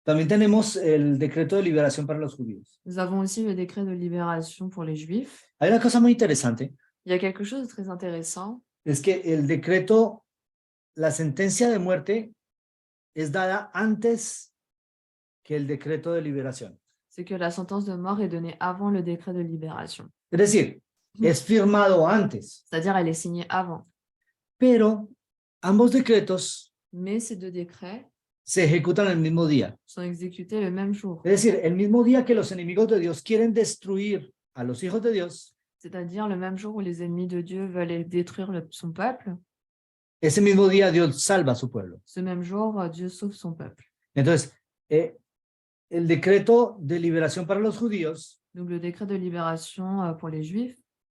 También tenemos el decreto de liberación para los judíos. Nous avons aussi le décret de libération pour les Juifs. Hay una cosa muy interesante, Il y a quelque chose de très intéressant, es que el decreto, la sentencia de muerte es dada antes que el decreto de liberación. c'est que la sentence de mort est donnée avant le décret de libération. Es decir, es firmado antes, C'est-à-dire, elle est signée avant. pero ambos decretos Mais ces deux décrets se ejecutan el mismo día. sont exécutés le même jour. Es decir, el mismo día que los enemigos de Dios quieren destruir a los hijos de Dios, C'est-à-dire le même jour où les ennemis de Dieu veulent détruire son peuple, ese mismo día Dios salva a su pueblo. ce même jour, Dieu sauve son peuple. Entonces, el decreto de liberación para los judíos Donc le décret de libération pour les Juifs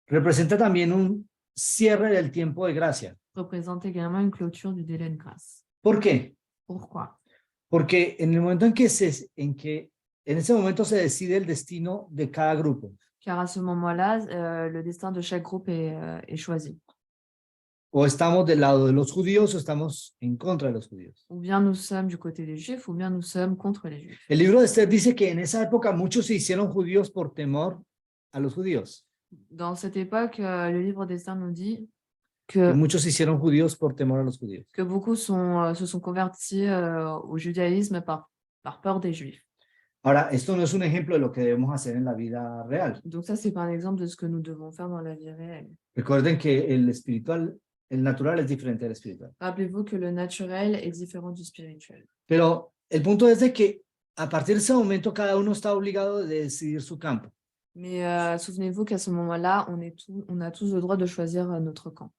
representa también un cierre del tiempo de gracia. représente également une clôture du délai de grâce. ¿Por qué? Pourquoi? Porque en el momento en ese momento se decide el destino de cada grupo. Car à ce moment-là, le destin de chaque groupe est choisi. O estamos del lado de los judíos o estamos en contra de los judíos. Ou bien nous sommes du côté des Juifs, ou bien nous sommes contre les Juifs. El libro de Esther dice que en esa época muchos se hicieron judíos por temor a los judíos. Dans cette époque, le livre d'Esther nous dit Que que muchos se hicieron judíos por temor a los judíos. beaucoup se sont convertis au judaïsme par peur des Juifs. Ahora, esto no es un ejemplo de lo que debemos hacer en la vida real. Donc ça, c'est pas un exemple de ce que nous devons faire dans la vie réelle. Recuerden que el natural es diferente del espiritual. Rappelez-vous que le naturel est différent du spirituel. Pero el punto es de que a partir de ese momento cada uno está obligado de decidir su campo. Mais souvenez-vous qu'à ce moment-là, on a tous le droit de choisir notre camp.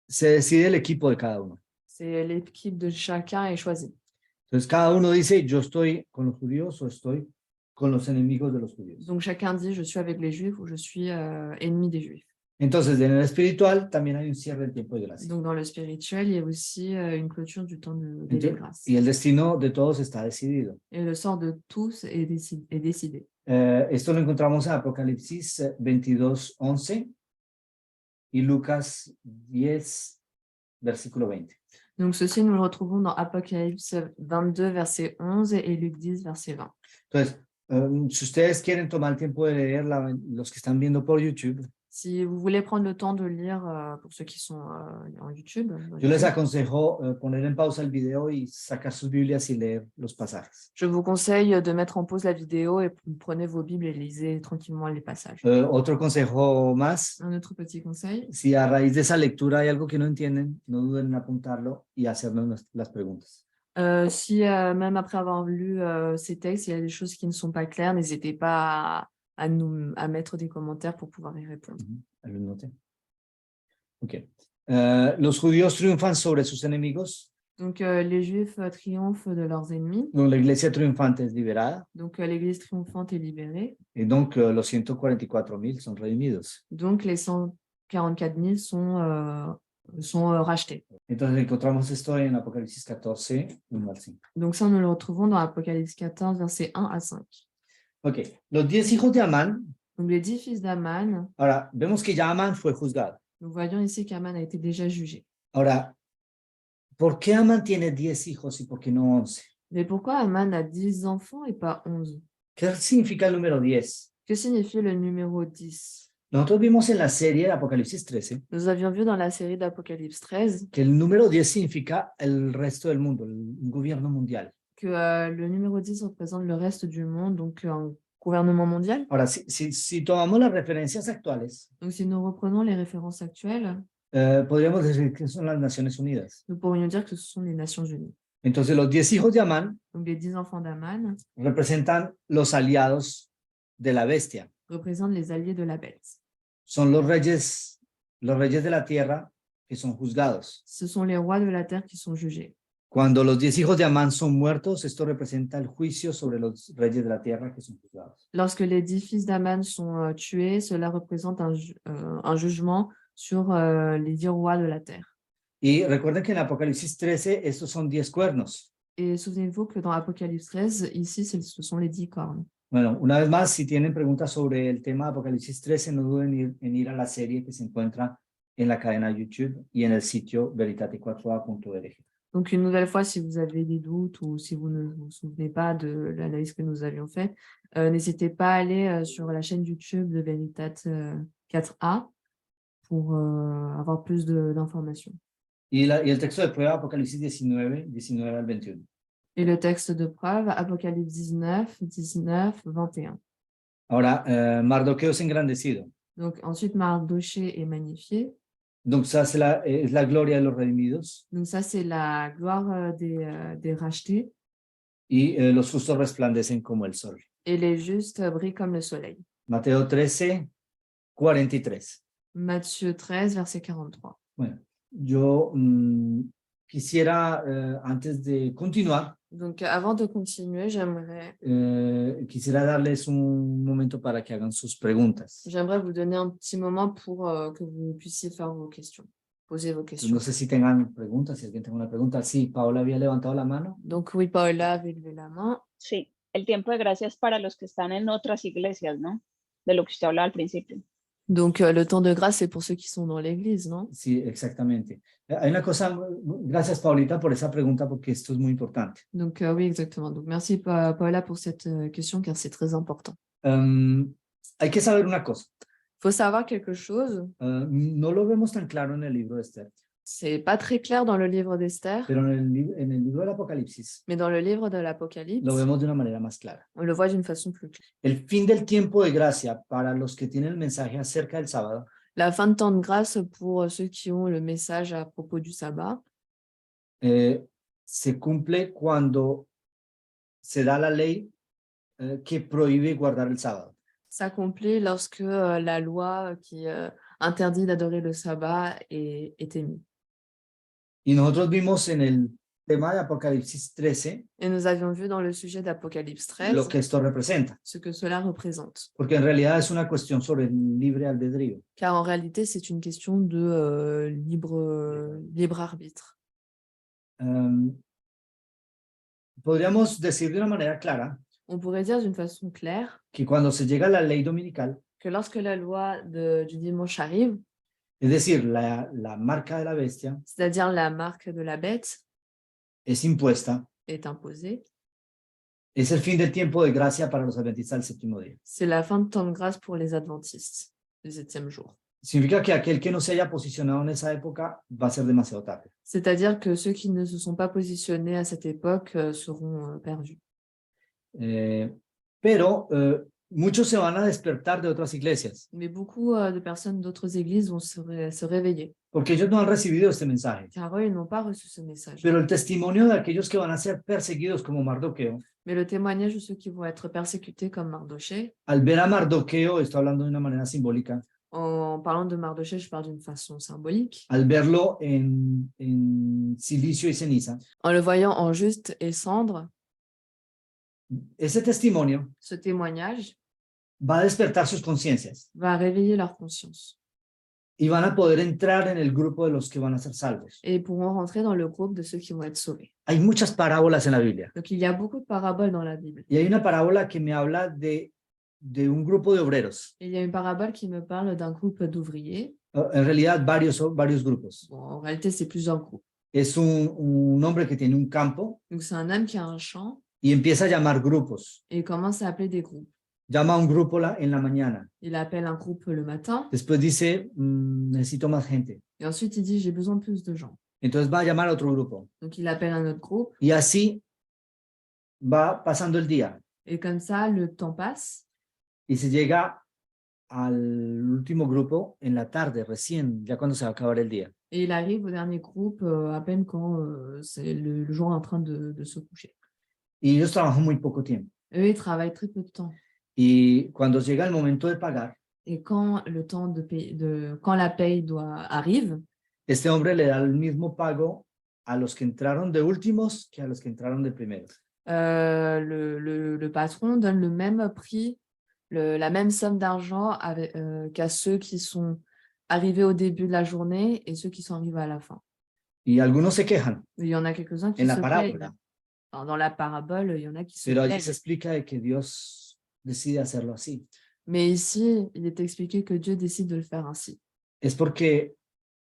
Se decide el equipo de cada uno. C'est l'équipe de chacun est choisie. Entonces cada uno dice, yo estoy con los judíos o estoy con los enemigos de los judíos. Donc chacun dit, je suis avec les Juifs ou je suis ennemi des Juifs. Entonces, en el espiritual también hay un cierre del tiempo de gracia. Donc dans le spirituel, il y a aussi une clôture du temps de délai de grâce. Y el destino de todos está decidido. Et le sort de tous est décidé. Esto lo encontramos en Apocalipsis 22:11 y Lucas 10, versículo 20. Donc ceci, nous le retrouvons dans Apocalypse 22, verset 11 et Luc 10, verset 20. Entonces, si ustedes quieren tomar el tiempo de leer, los que están viendo por YouTube, Si vous voulez prendre le temps de lire, pour ceux qui sont en YouTube, yo les aconsejo poner en pausa el video y sacar sus Biblias y leer los pasajes. je vous conseille de mettre en pause la vidéo et prenez vos Bibles et lisez tranquillement les passages. Otro consejo más, Un autre petit conseil, si a raíz de esa lectura hay algo que no entienden, no duden en apuntarlo y hacernos las preguntas. si même après avoir lu ces textes, il y a des choses qui ne sont pas claires, n'hésitez pas à mettre des commentaires pour pouvoir y répondre. Lo noté. Ok. Los judíos triunfan sobre sus enemigos. Donc les Juifs triomphent de leurs ennemis. Donc, la iglesia triunfante es liberada. Donc l'Église triomphante est libérée. Y donc, los 144,000 son redimidos. Donc les 144 000 sont rachetés. Entonces, encontramos esto en Apocalipsis 14, 1 al 5. Donc ça, nous le retrouvons dans Apocalypse 14, versets 1 à 5. Ok. Los 10 hijos de Amán. Donc les 10 fils d'Aman, Ahora, vemos que ya Amán fue juzgado. nous voyons ici qu'Aman a été déjà jugé. Ahora, ¿por qué Amán tiene 10 hijos y por qué no 11? Mais pourquoi Aman a 10 enfants et pas 11? ¿Qué significa el número 10? Que signifie le numéro 10? Nosotros vimos en la serie de Apocalipsis 13 Nous avions vu dans la série d'Apocalypse 13 que el número 10 significa el resto del mundo, un gobierno mundial. que le numéro 10 représente le reste du monde, donc un gouvernement mondial. Ahora, si tomamos las referencias actuales, Donc, si nous reprenons les références actuelles, podríamos decir que son las Naciones Unidas. nous pourrions dire que ce sont les Nations Unies. Entonces, los 10 hijos de Amán Donc, les 10 enfants d'Aman representan los aliados de la bestia. représentent les alliés de la bête. Son los reyes de la tierra que son juzgados. Ce sont les rois de la terre qui sont jugés. Cuando los 10 hijos de Amán son muertos, esto representa el juicio sobre los reyes de la tierra que son juzgados. Lorsque les 10 fils d'Aman sont tués, cela représente un jugement sur les 10 rois de la terre. Y recuerden que en Apocalipsis 13, estos son 10 cuernos. Et souvenez-vous que dans Apocalypse 13, ici, ce sont les 10 cornes. Bueno, una vez más, si tienen preguntas sobre el tema de Apocalipsis 13, no duden en ir a la serie que se encuentra en la cadena YouTube y en el sitio veritate4a.org. Donc, une nouvelle fois, si vous avez des doutes ou si vous ne vous souvenez pas de l'analyse que nous avions faite, n'hésitez pas à aller sur la chaîne YouTube de Veritate 4A pour avoir plus d'informations. Y el texto de prueba, Apocalipsis 19, 19 al 21. Et le texte de preuve, Apocalypse 19, 19, 21. Ahora, Mardoqueo es engrandecido. Donc, ensuite, Mardoché est magnifié. Donc, ça, es la gloria de los redimidos. Donc, ça, c'est la gloire des rachetés. Y los justos resplandecen como el sol. Et les justes brillent comme le soleil. Mateo 13, 43. Matthieu 13, verset 43. Bueno, yo quisiera, antes de continuar, Donc, avant de continuer, quisiera darles un momento para que hagan sus preguntas. j'aimerais vous donner un petit moment pour que vous puissiez faire vos questions, poser vos questions. No sé si tengan preguntas, si alguien tiene una pregunta. Sí, Paola había levantado la mano. Donc, oui, Paola avait levé la main. Sí, el tiempo de gracia es para los que están en otras iglesias, ¿no? De lo que usted hablaba al principio. Donc, le temps de grâce, c'est pour ceux qui sont dans l'église, non? Sí, exactamente. Hay una cosa, gracias Paulita por esa pregunta, porque esto es muy importante. Donc, oui, exactement. Donc, merci Paola pour cette question, car c'est très important. Hay que saber una cosa. Il faut savoir quelque chose. No lo vemos tan claro en el libro de Esther, C'est pas très clair dans le livre d'Esther, pero en el libro del Apocalipsis mais dans le livre de l'Apocalypse, lo vemos de una manera más clara. on le voit d'une façon plus claire. El fin del tiempo de gracia para los que tienen el mensaje acerca del sábado La fin de temps de grâce pour ceux qui ont le message à propos du sabbat se cumple cuando se da la ley que prohíbe guardar el sábado. s'accomplit lorsque la loi qui interdit d'adorer le sabbat est émise. Y nosotros vimos en el tema de Apocalipsis 13 Et nous avions vu dans le sujet d'Apocalypse 13 lo que esto representa, ce que cela représente. porque en realidad es una cuestión sobre el libre albedrío. Car en réalité, c'est une question de libre arbitre. Podríamos decir de una manera clara On pourrait dire d'une façon claire que cuando se llega a la ley dominical, que lorsque la loi du dimanche arrive, es decir, la marca de la bestia c'est-à-dire la marque de la bête es impuesta, est imposée, es el fin del tiempo de gracia para los adventistas del séptimo día. c'est la fin de temps de grâce pour les adventistes, le 7e jour. Significa que aquel que no se haya posicionado en esa época va a ser demasiado tarde. C'est-à-dire que ceux qui ne se sont pas positionnés à cette époque seront perdus. Pero muchos se van a despertar de otras iglesias, Mais beaucoup de personnes d'autres églises vont se réveiller, porque ellos no han recibido este mensaje. car eux, ils n'ont pas reçu ce message. Pero el testimonio de aquellos que van a ser perseguidos como Mardoqueo, Mais le témoignage de ceux qui vont être persécutés comme Mardoché, al ver a Mardoqueo, estoy hablando de una manera simbólica, en parlant de Mardoché, je parle d'une façon symbolique, al verlo en silicio y ceniza, en le voyant en juste et cendre, ese testimonio ce témoignage va a despertar sus conciencias va réveiller leur conscience y van a poder entrar en el grupo de los que van a ser salvos. et ils pourront rentrer dans le groupe de ceux qui vont être sauvés. Hay muchas parábolas en la Biblia Donc, il y a beaucoup de paraboles dans la Bible. y hay una parábola que me habla de un grupo de obreros, Et il y a une parabole qui me parle d'un groupe d'ouvriers. en realidad varios grupos. Bon, en réalité, c'est plusieurs groupes. Es un hombre que tiene un campo Donc, c'est un homme qui a un champ y empieza a llamar grupos. et il commence à appeler des groupes. Llama a un grupo en la mañana. Il appelle un groupe le matin Después dice, necesito más gente. et ensuite il dit j'ai besoin de plus de gens. Entonces va a llamar a otro grupo. Donc, il appelle un autre groupe Y así va pasando el día. et comme ça, le temps passe y se llega al último grupo en la tarde, recién, ya cuando se va a acabar el día. Et il arrive au dernier groupe à peine quand c'est le jour est en train de se coucher. Y ellos trabajan muy poco tiempo. Eux, ils travaillent très peu de temps. Y cuando llega el momento de pagar, Et quand le temps quand la paye arrive, este hombre le da el mismo pago a los que entraron de últimos que a los que entraron de primeros. le patron donne le même prix, la même somme d'argent qu'à ceux qui sont arrivés au début de la journée et ceux qui sont arrivés à la fin. Y algunos se quejan Il y en a quelques-uns qui en la se plaignent. parábola, Dans la parabole, il y en a qui se pero allí plaignent. se explica de que Dios decide hacerlo así. Mais ici, il est expliqué que Dieu décide de le faire ainsi. Es porque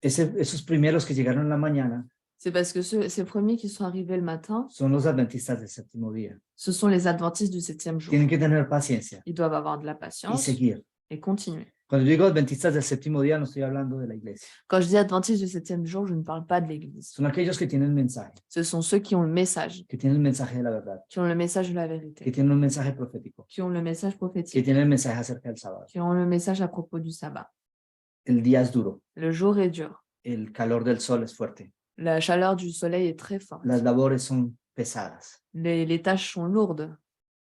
esos primeros que llegaron en la mañana C'est parce que ces premiers qui sont arrivés le matin, son los adventistas del séptimo día. ce sont les adventistes du 7e jour. Tienen que tener paciencia Ils doivent avoir de la y patience seguir. et continuer. Cuando yo digo adventistas del séptimo día, no estoy hablando de la iglesia. Quand je dis adventistes du 7e jour, je ne parle pas de l'Église. Son aquellos que tienen mensaje, Ce sont ceux qui ont le message, que tienen el mensaje de la verdad, qui ont le message de la que vérité, tienen un mensaje profético, qui ont le message que prophétique, tienen el mensaje acerca del sábado. qui ont le message à propos du sabbat. El día es duro, Le jour est dur. el calor del sol es fuerte, La chaleur du soleil est très forte. las labores son pesadas, Les tâches sont lourdes,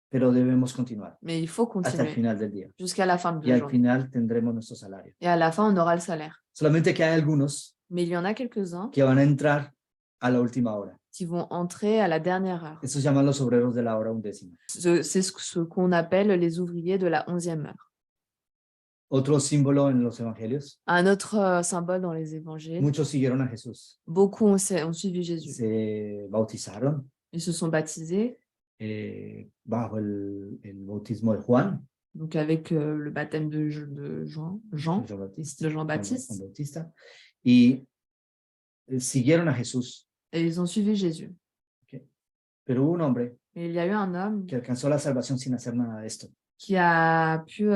pero debemos continuar mais il faut hasta el continuer final del día. jusqu'à la fin de Y la al journée. final tendremos nuestro salario. Et à la fin, on aura le salaire. Solamente que hay algunos Mais il y en a quelques-uns que van a entrar a la última hora. qui vont entrer à la dernière heure. Estos llaman los obreros de la hora undécima. C'est ce qu'on appelle les ouvriers de la 11e heure. Otro símbolo en los evangelios. Un autre symbole dans les évangiles, Muchos siguieron a Jesús. beaucoup ont suivi Jésus. Se bautizaron Ils se sont baptisés, bajo el bautismo de Juan, donc avec le baptême de Jean, Juan Bautista, de Jean-Baptiste, Juan Bautista, y siguieron a Jesús. et ils ont suivi Jésus. Pero hubo un hombre Et il y a eu un homme que alcanzó la salvación sin hacer nada de esto. qui a pu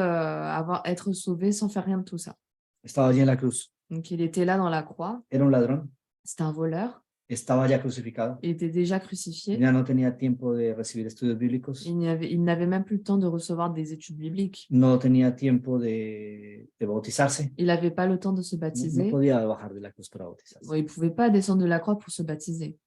être sauvé sans faire rien de tout ça. Estaba allí en la cruz. Donc il était là dans la croix, Era un ladrón. c'était un voleur, Estaba ya crucificado. il était déjà crucifié, Ya no tenía tiempo de recibir estudios bíblicos. il n'avait même plus le temps de recevoir des études bibliques, No tenía tiempo de bautizarse. il n'avait pas le temps de se No baptiser. podía bajar de la cruz para bautizarse. Bon, il ne pouvait pas descendre de la croix pour se baptiser.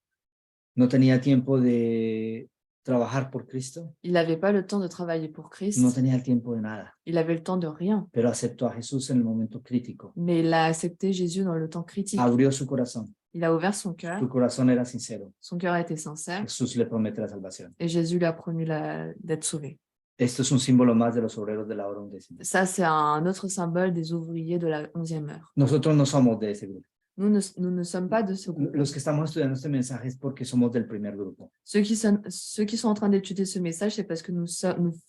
No tenía tiempo de trabajar por Cristo. Il n'avait pas le temps de travailler pour Christ. No tenía el tiempo de nada. Il avait le temps de rien. Pero aceptó a Jesús en el momento crítico. Mais il a accepté Jésus dans le temps critique. Abrió su corazón. Il a ouvert son cœur. Su corazón era sincero. Son cœur était sincère. Jesús le promete la salvación. Et Jésus lui a promis d'être sauvé. Esto es un símbolo más de los obreros de la hora undécima. Ça, c'est un autre symbole des ouvriers de la 11e heure. Nosotros no somos de ese grupo. Nous ne sommes pas de ce groupe. Los que estamos estudiando este mensaje es porque somos del primer grupo. Ceux qui sont en train d'étudier ce message, c'est parce que nous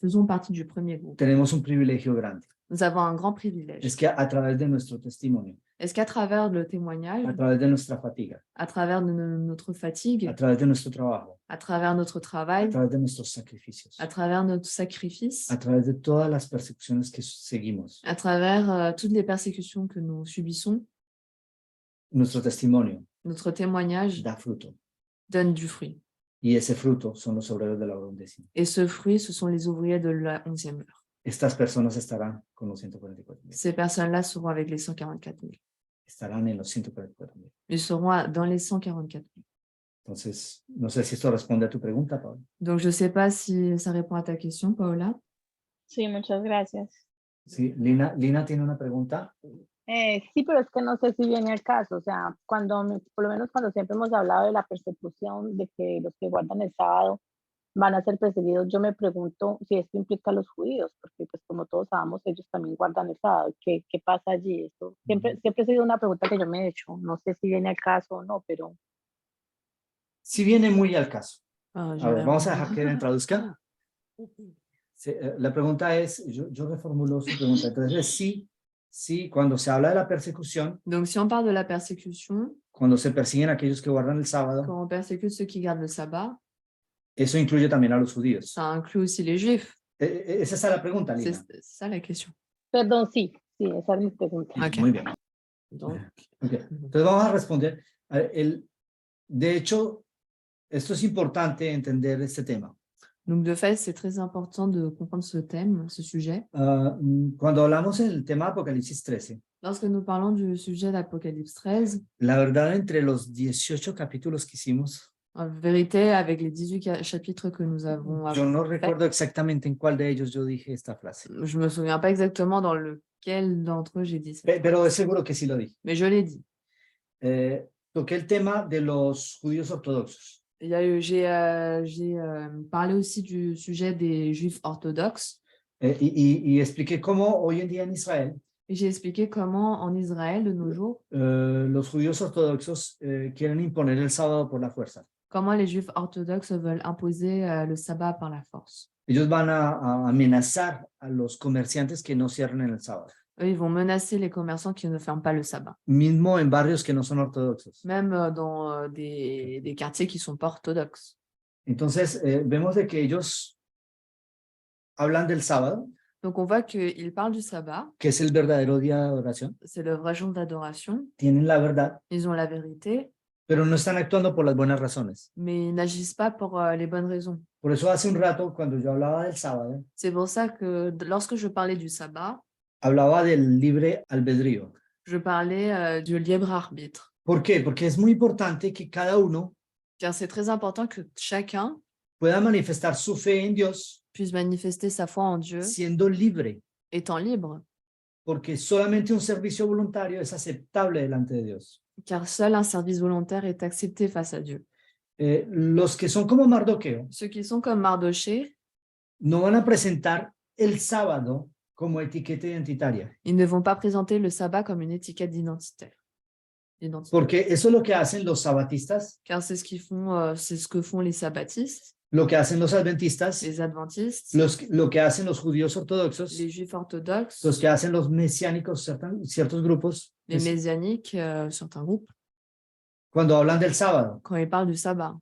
faisons partie du premier groupe. Tenemos un privilegio grande. Nous avons un grand privilège. Es que a través de nuestro testimonio, Est-ce qu'à travers le témoignage, a través de nuestra fatiga, à travers notre fatigue, a través de nuestro trabajo, à travers notre a travail, través de nuestros sacrificios, à travers notre sacrifice, a través de todas las persecuciones que seguimos, à travers toutes les persécutions que nous subissons, nuestro testimonio notre témoignage da fruto. donne du fruit. Y ese fruto son los obreros de la hora undécima. Et ce fruit, ce sont les ouvriers de la 11e heure. Estas personas estarán con los 144,000. Ces personnes-là seront avec les 144 000. Estarán en los 144,000. Ils seront dans les 144 000. Entonces, no sé si esto responde a tu pregunta, Pablo. Donc, je ne sais pas si ça répond à ta question, Paola. Sí, muchas gracias. Sí, Lina tiene una pregunta. Sí, pero es que no sé si viene al caso, o sea, por lo menos cuando siempre hemos hablado de la persecución, de que los que guardan el sábado van a ser perseguidos, yo me pregunto si esto implica a los judíos, porque pues como todos sabemos, ellos también guardan el sábado. ¿Qué pasa allí? Esto siempre ha sido una pregunta que yo me he hecho, no sé si viene al caso o no, pero... Sí viene muy al caso. Ah, A ver, vamos a dejar que él traduzca. Sí, la pregunta es, yo reformulo su pregunta, entonces sí, cuando se habla de la persecución, Donc, si on parle de la persécution, cuando se persiguen a aquellos que guardan el sábado, quand on persécute ceux qui gardent le sabbat, eso incluye también a los judíos. ça inclut aussi les juifs. Esa es la pregunta, Lina. C'est ça la question. Perdón, sí, esa es mi pregunta. Ok. Muy bien. Donc, Ok. Entonces vamos a responder. De hecho, esto es importante entender este tema. Donc, de fait, c'est très important de comprendre ce thème, ce sujet. Cuando hablamos en el tema Apocalipsis 13, Lorsque nous parlons du sujet d'Apocalypse 13, la verdad entre los 18 capítulos que hicimos, en vérité, avec les 18 chapitres que nous avons yo no fait, recuerdo exactamente en cuál de ellos yo dije esta frase, je me souviens pas exactement dans lequel d'entre eux j'ai dit ça, pero es seguro que sí lo dije. mais je l'ai dit. Toqué el tema de los judíos ortodoxos. J'ai parlé aussi du sujet des Juifs orthodoxes Y expliqué cómo hoy en día en Israel et j'ai expliqué comment en Israël de nos jours, los judíos ortodoxos quieren imponer el sábado por la fuerza. comment les Juifs orthodoxes veulent imposer le sabbat par la force. Ellos van a amenazar a los comerciantes que no cierren en el sábado, Eux, ils vont menacer les commerçants qui ne ferment pas le sabbat, mismo en barrios que no son ortodoxos. même dans des quartiers qui ne sont pas orthodoxes. Entonces, vemos de que ellos hablan del sábado, Donc, on voit qu'ils parlent du sabbat, que es el verdadero día de adoración, c'est le vrai jour d'adoration, tienen la verdad, ils ont la vérité, pero no están actuando por las buenas razones. mais ils n'agissent pas pour les bonnes raisons. Por eso hace un rato, cuando yo hablaba del sábado, C'est pour ça que lorsque je parlais du sabbat, hablaba del libre albedrío. je parlais du libre arbitre. ¿Por qué? Porque es muy importante que cada uno Car c'est très important que chacun pueda manifestar su fe en Dios puisse manifester sa foi en Dieu siendo libre, étant libre, porque solamente un servicio voluntario es aceptable delante de Dios. car seul un service volontaire est accepté face à Dieu. Los que son como Mardoqueo Ceux qui sont comme Mardoché, no van a presentar el sábado como etiqueta identitaria, ils ne vont pas présenter le sabbat comme une étiquette d'identité. porque eso es lo que hacen los sabatistas, Car c'est ce que font les sabbatistes, lo que hacen los adventistas, les adventistes, lo que hacen los judíos ortodoxos, les juifs orthodoxes, los que hacen los mesiánicos, ciertos grupos, les messianiques, certains groupes, cuando hablan del sábado, quand ils parlent du sabbat.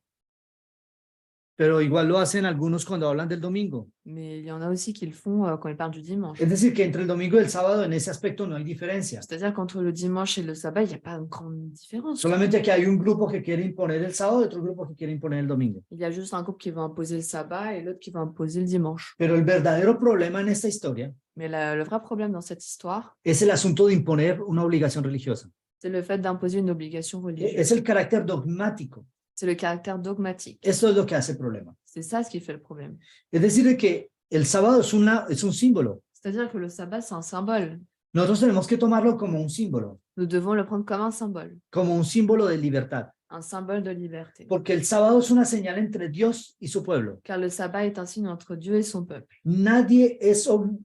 pero igual lo hacen algunos cuando hablan del domingo. Mais il y en a aussi qui le font quand ils parlent du dimanche. Es decir, que entre el domingo y el sábado en ese aspecto no hay diferencia. C'est-à-dire qu'entre le dimanche et le sabbat, il n'y a pas une grande différence. Solamente que hay un grupo que quiere imponer el sábado y otro grupo que quiere imponer el domingo. Il y a juste un groupe qui va imposer le sabbat et l'autre qui va imposer le dimanche. Pero el verdadero problema en esta historia Mais le vrai problème dans cette histoire, es el asunto de imponer una obligación religiosa. c'est le fait d'imposer une obligation Es religieuse. el carácter dogmático. C'est le caractère dogmatique. Esto es lo que hace problema. C'est ça ce qui fait le problème. Es decir, de que el sábado es un símbolo. C'est-à-dire que le sabbat, c'est un symbole. Nosotros tenemos que tomarlo como un símbolo, Nous devons le prendre comme un como un símbolo de libertad. un symbole de liberté. Porque el sábado es una señal entre Dios y su pueblo. Car le sabbat est un signe entre Dieu et son peuple. Nadie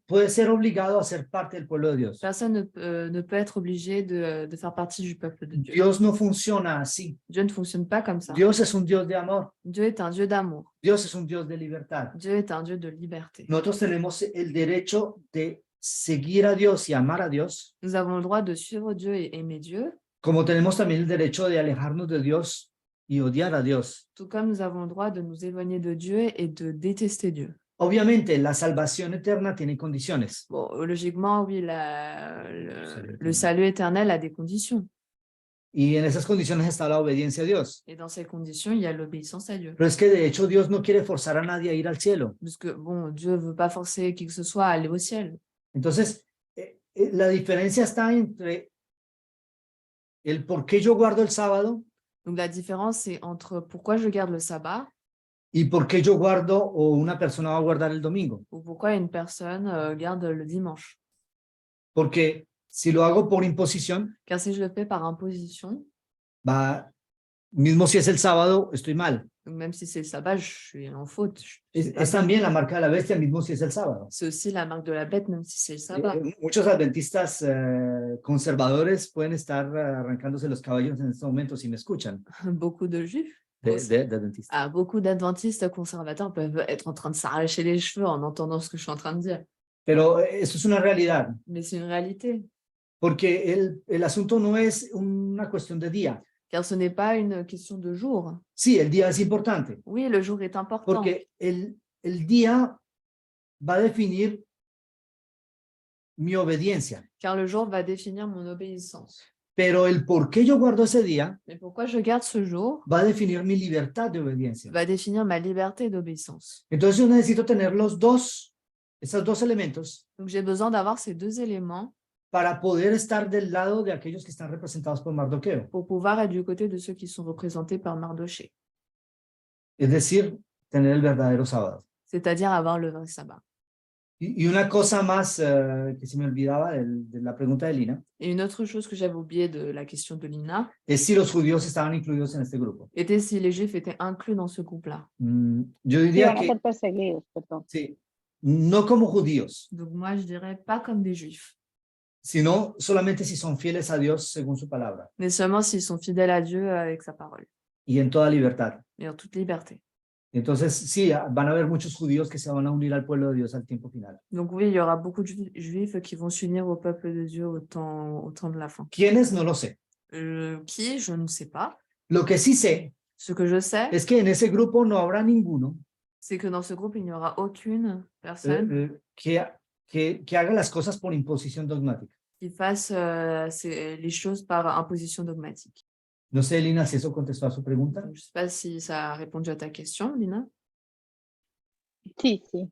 puede ser obligado a ser parte del pueblo de Dios. Personne ne peut être obligé de faire partie du peuple de Dieu. Dios no funciona así. Dieu ne fonctionne pas comme ça. Dios es un Dios de amor. Dieu est un Dieu d'amour. Dios es un Dios de libertad. Dieu est un Dieu de liberté. Nosotros tenemos el derecho de seguir a Dios y amar a Dios, Nous avons le droit de suivre Dieu et aimer Dieu, como tenemos también el derecho de alejarnos de Dios y odiar a Dios. tout comme nous avons le droit de nous éloigner de Dieu et de détester Dieu. Obviamente, la salvación eterna tiene condiciones. Bon, logiquement, oui, le salut éternel a des conditions. Y en esas condiciones está la obediencia a Dios. Et dans ces conditions, il y a l'obéissance à Dieu. Pero es que de hecho Dios no quiere forzar a nadie a ir al cielo. Parce que, bon, Dieu ne veut pas forcer qui que ce soit à aller au ciel. Entonces, la diferencia está entre el por qué yo guardo el sábado Donc, la différence, c'est entre pourquoi je garde le sabbat y por qué yo guardo o una persona va a guardar el domingo. ou pourquoi une personne garde le dimanche. Porque si lo hago por imposición, Car si je le fais par imposition, mismo si es el sábado, estoy mal. donc même si c'est le sabbat, je suis en faute. Es también la marca de la bestia, mismo si es el sábado. C'est aussi la marque de la bête, même si c'est le sabbat. Muchos adventistas conservadores pueden estar arrancándose los cabellos en este momento si me escuchan. Beaucoup de juifs, De adventistas. beaucoup d'adventistes conservateurs peuvent être en train de s'arracher les cheveux en entendant ce que je suis en train de dire. Pero eso es una realidad, Mais c'est une réalité. porque el asunto no es una cuestión de día. Car ce n'est pas une question de jour. Sí, el día es importante, Oui, le jour est important. porque el día va a definir mi obediencia. Car le jour va définir mon obéissance. pero el por qué yo guardo ese día Mais pourquoi je garde ce jour va a definir mi libertad de obediencia. va définir ma liberté d'obéissance. Entonces yo necesito tener esos dos elementos Donc j'ai besoin d'avoir ces deux éléments para poder estar del lado de aquellos que están representados por Mardoqueo. pour pouvoir être du côté de ceux qui sont représentés par Mardoché, Es decir, tener el verdadero sábado. c'est-à-dire avoir le vrai sabbat. Y una cosa más que se me olvidaba de la pregunta de Lina, Et une autre chose que j'avais oubliée de la question de Lina es si los judíos estaban incluidos en este grupo. était si les Juifs étaient inclus dans ce groupe-là. Yo Sí, diría van a que ser perseguidos, perdón. sí, no como judíos, Donc moi, je dirais pas comme des Juifs, sino solamente si son fieles a Dios según su palabra mais seulement s'ils sont fidèles à Dieu avec sa parole y en toda libertad. et en toute liberté. Entonces, sí, van a haber muchos judíos que se van a unir al pueblo de Dios al tiempo final. Donc oui, il y aura beaucoup de Juifs qui vont s'unir au peuple de Dieu au temps de la fin. ¿Quiénes? No lo sé. Qui? Je ne sais pas. Lo que sí sé Ce que je sais, es que en ese grupo no habrá ninguno c'est que dans ce groupe, il n'y aura aucune personne que haga las cosas por imposición dogmática. qui fasse les choses par imposition dogmatique. No sé, Lina, si eso contestó a su pregunta. Donc, je ne sais pas si ça a répondu à ta question, Lina. Sí, sí.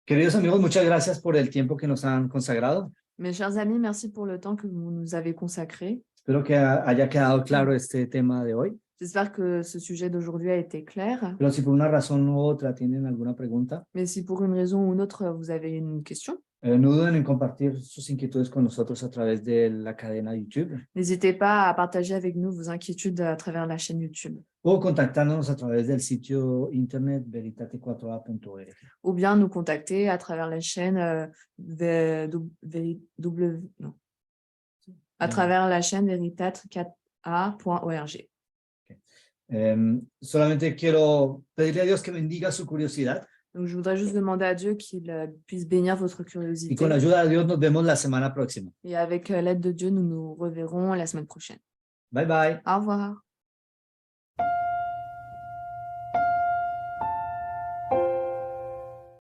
Queridos amigos, muchas gracias por el tiempo que nos han consagrado. Mes chers amis, merci pour le temps que vous nous avez consacré. Espero que haya quedado claro este tema de hoy. J'espère que ce sujet d'aujourd'hui a été clair. Pero si por una razón u otra tienen alguna pregunta, Mais si pour une raison ou une autre, vous avez une question, no duden en compartir sus inquietudes con nosotros a través de la cadena YouTube n'hésitez pas à partager avec nous vos inquiétudes à travers la chaîne YouTube o contactándonos a través del sitio internet veritate4a.org. ou bien nous contacter à travers la chaîne à travers la chaîne veritate4a.org. Solamente quiero pedirle a Dios que bendiga su curiosidad Donc, je voudrais juste demander à Dieu qu'il puisse bénir votre y curiosité. con la ayuda de Dios nos vemos la semana próxima. Et avec l'aide de Dieu, nous nous reverrons la semaine prochaine. Bye bye. Au revoir.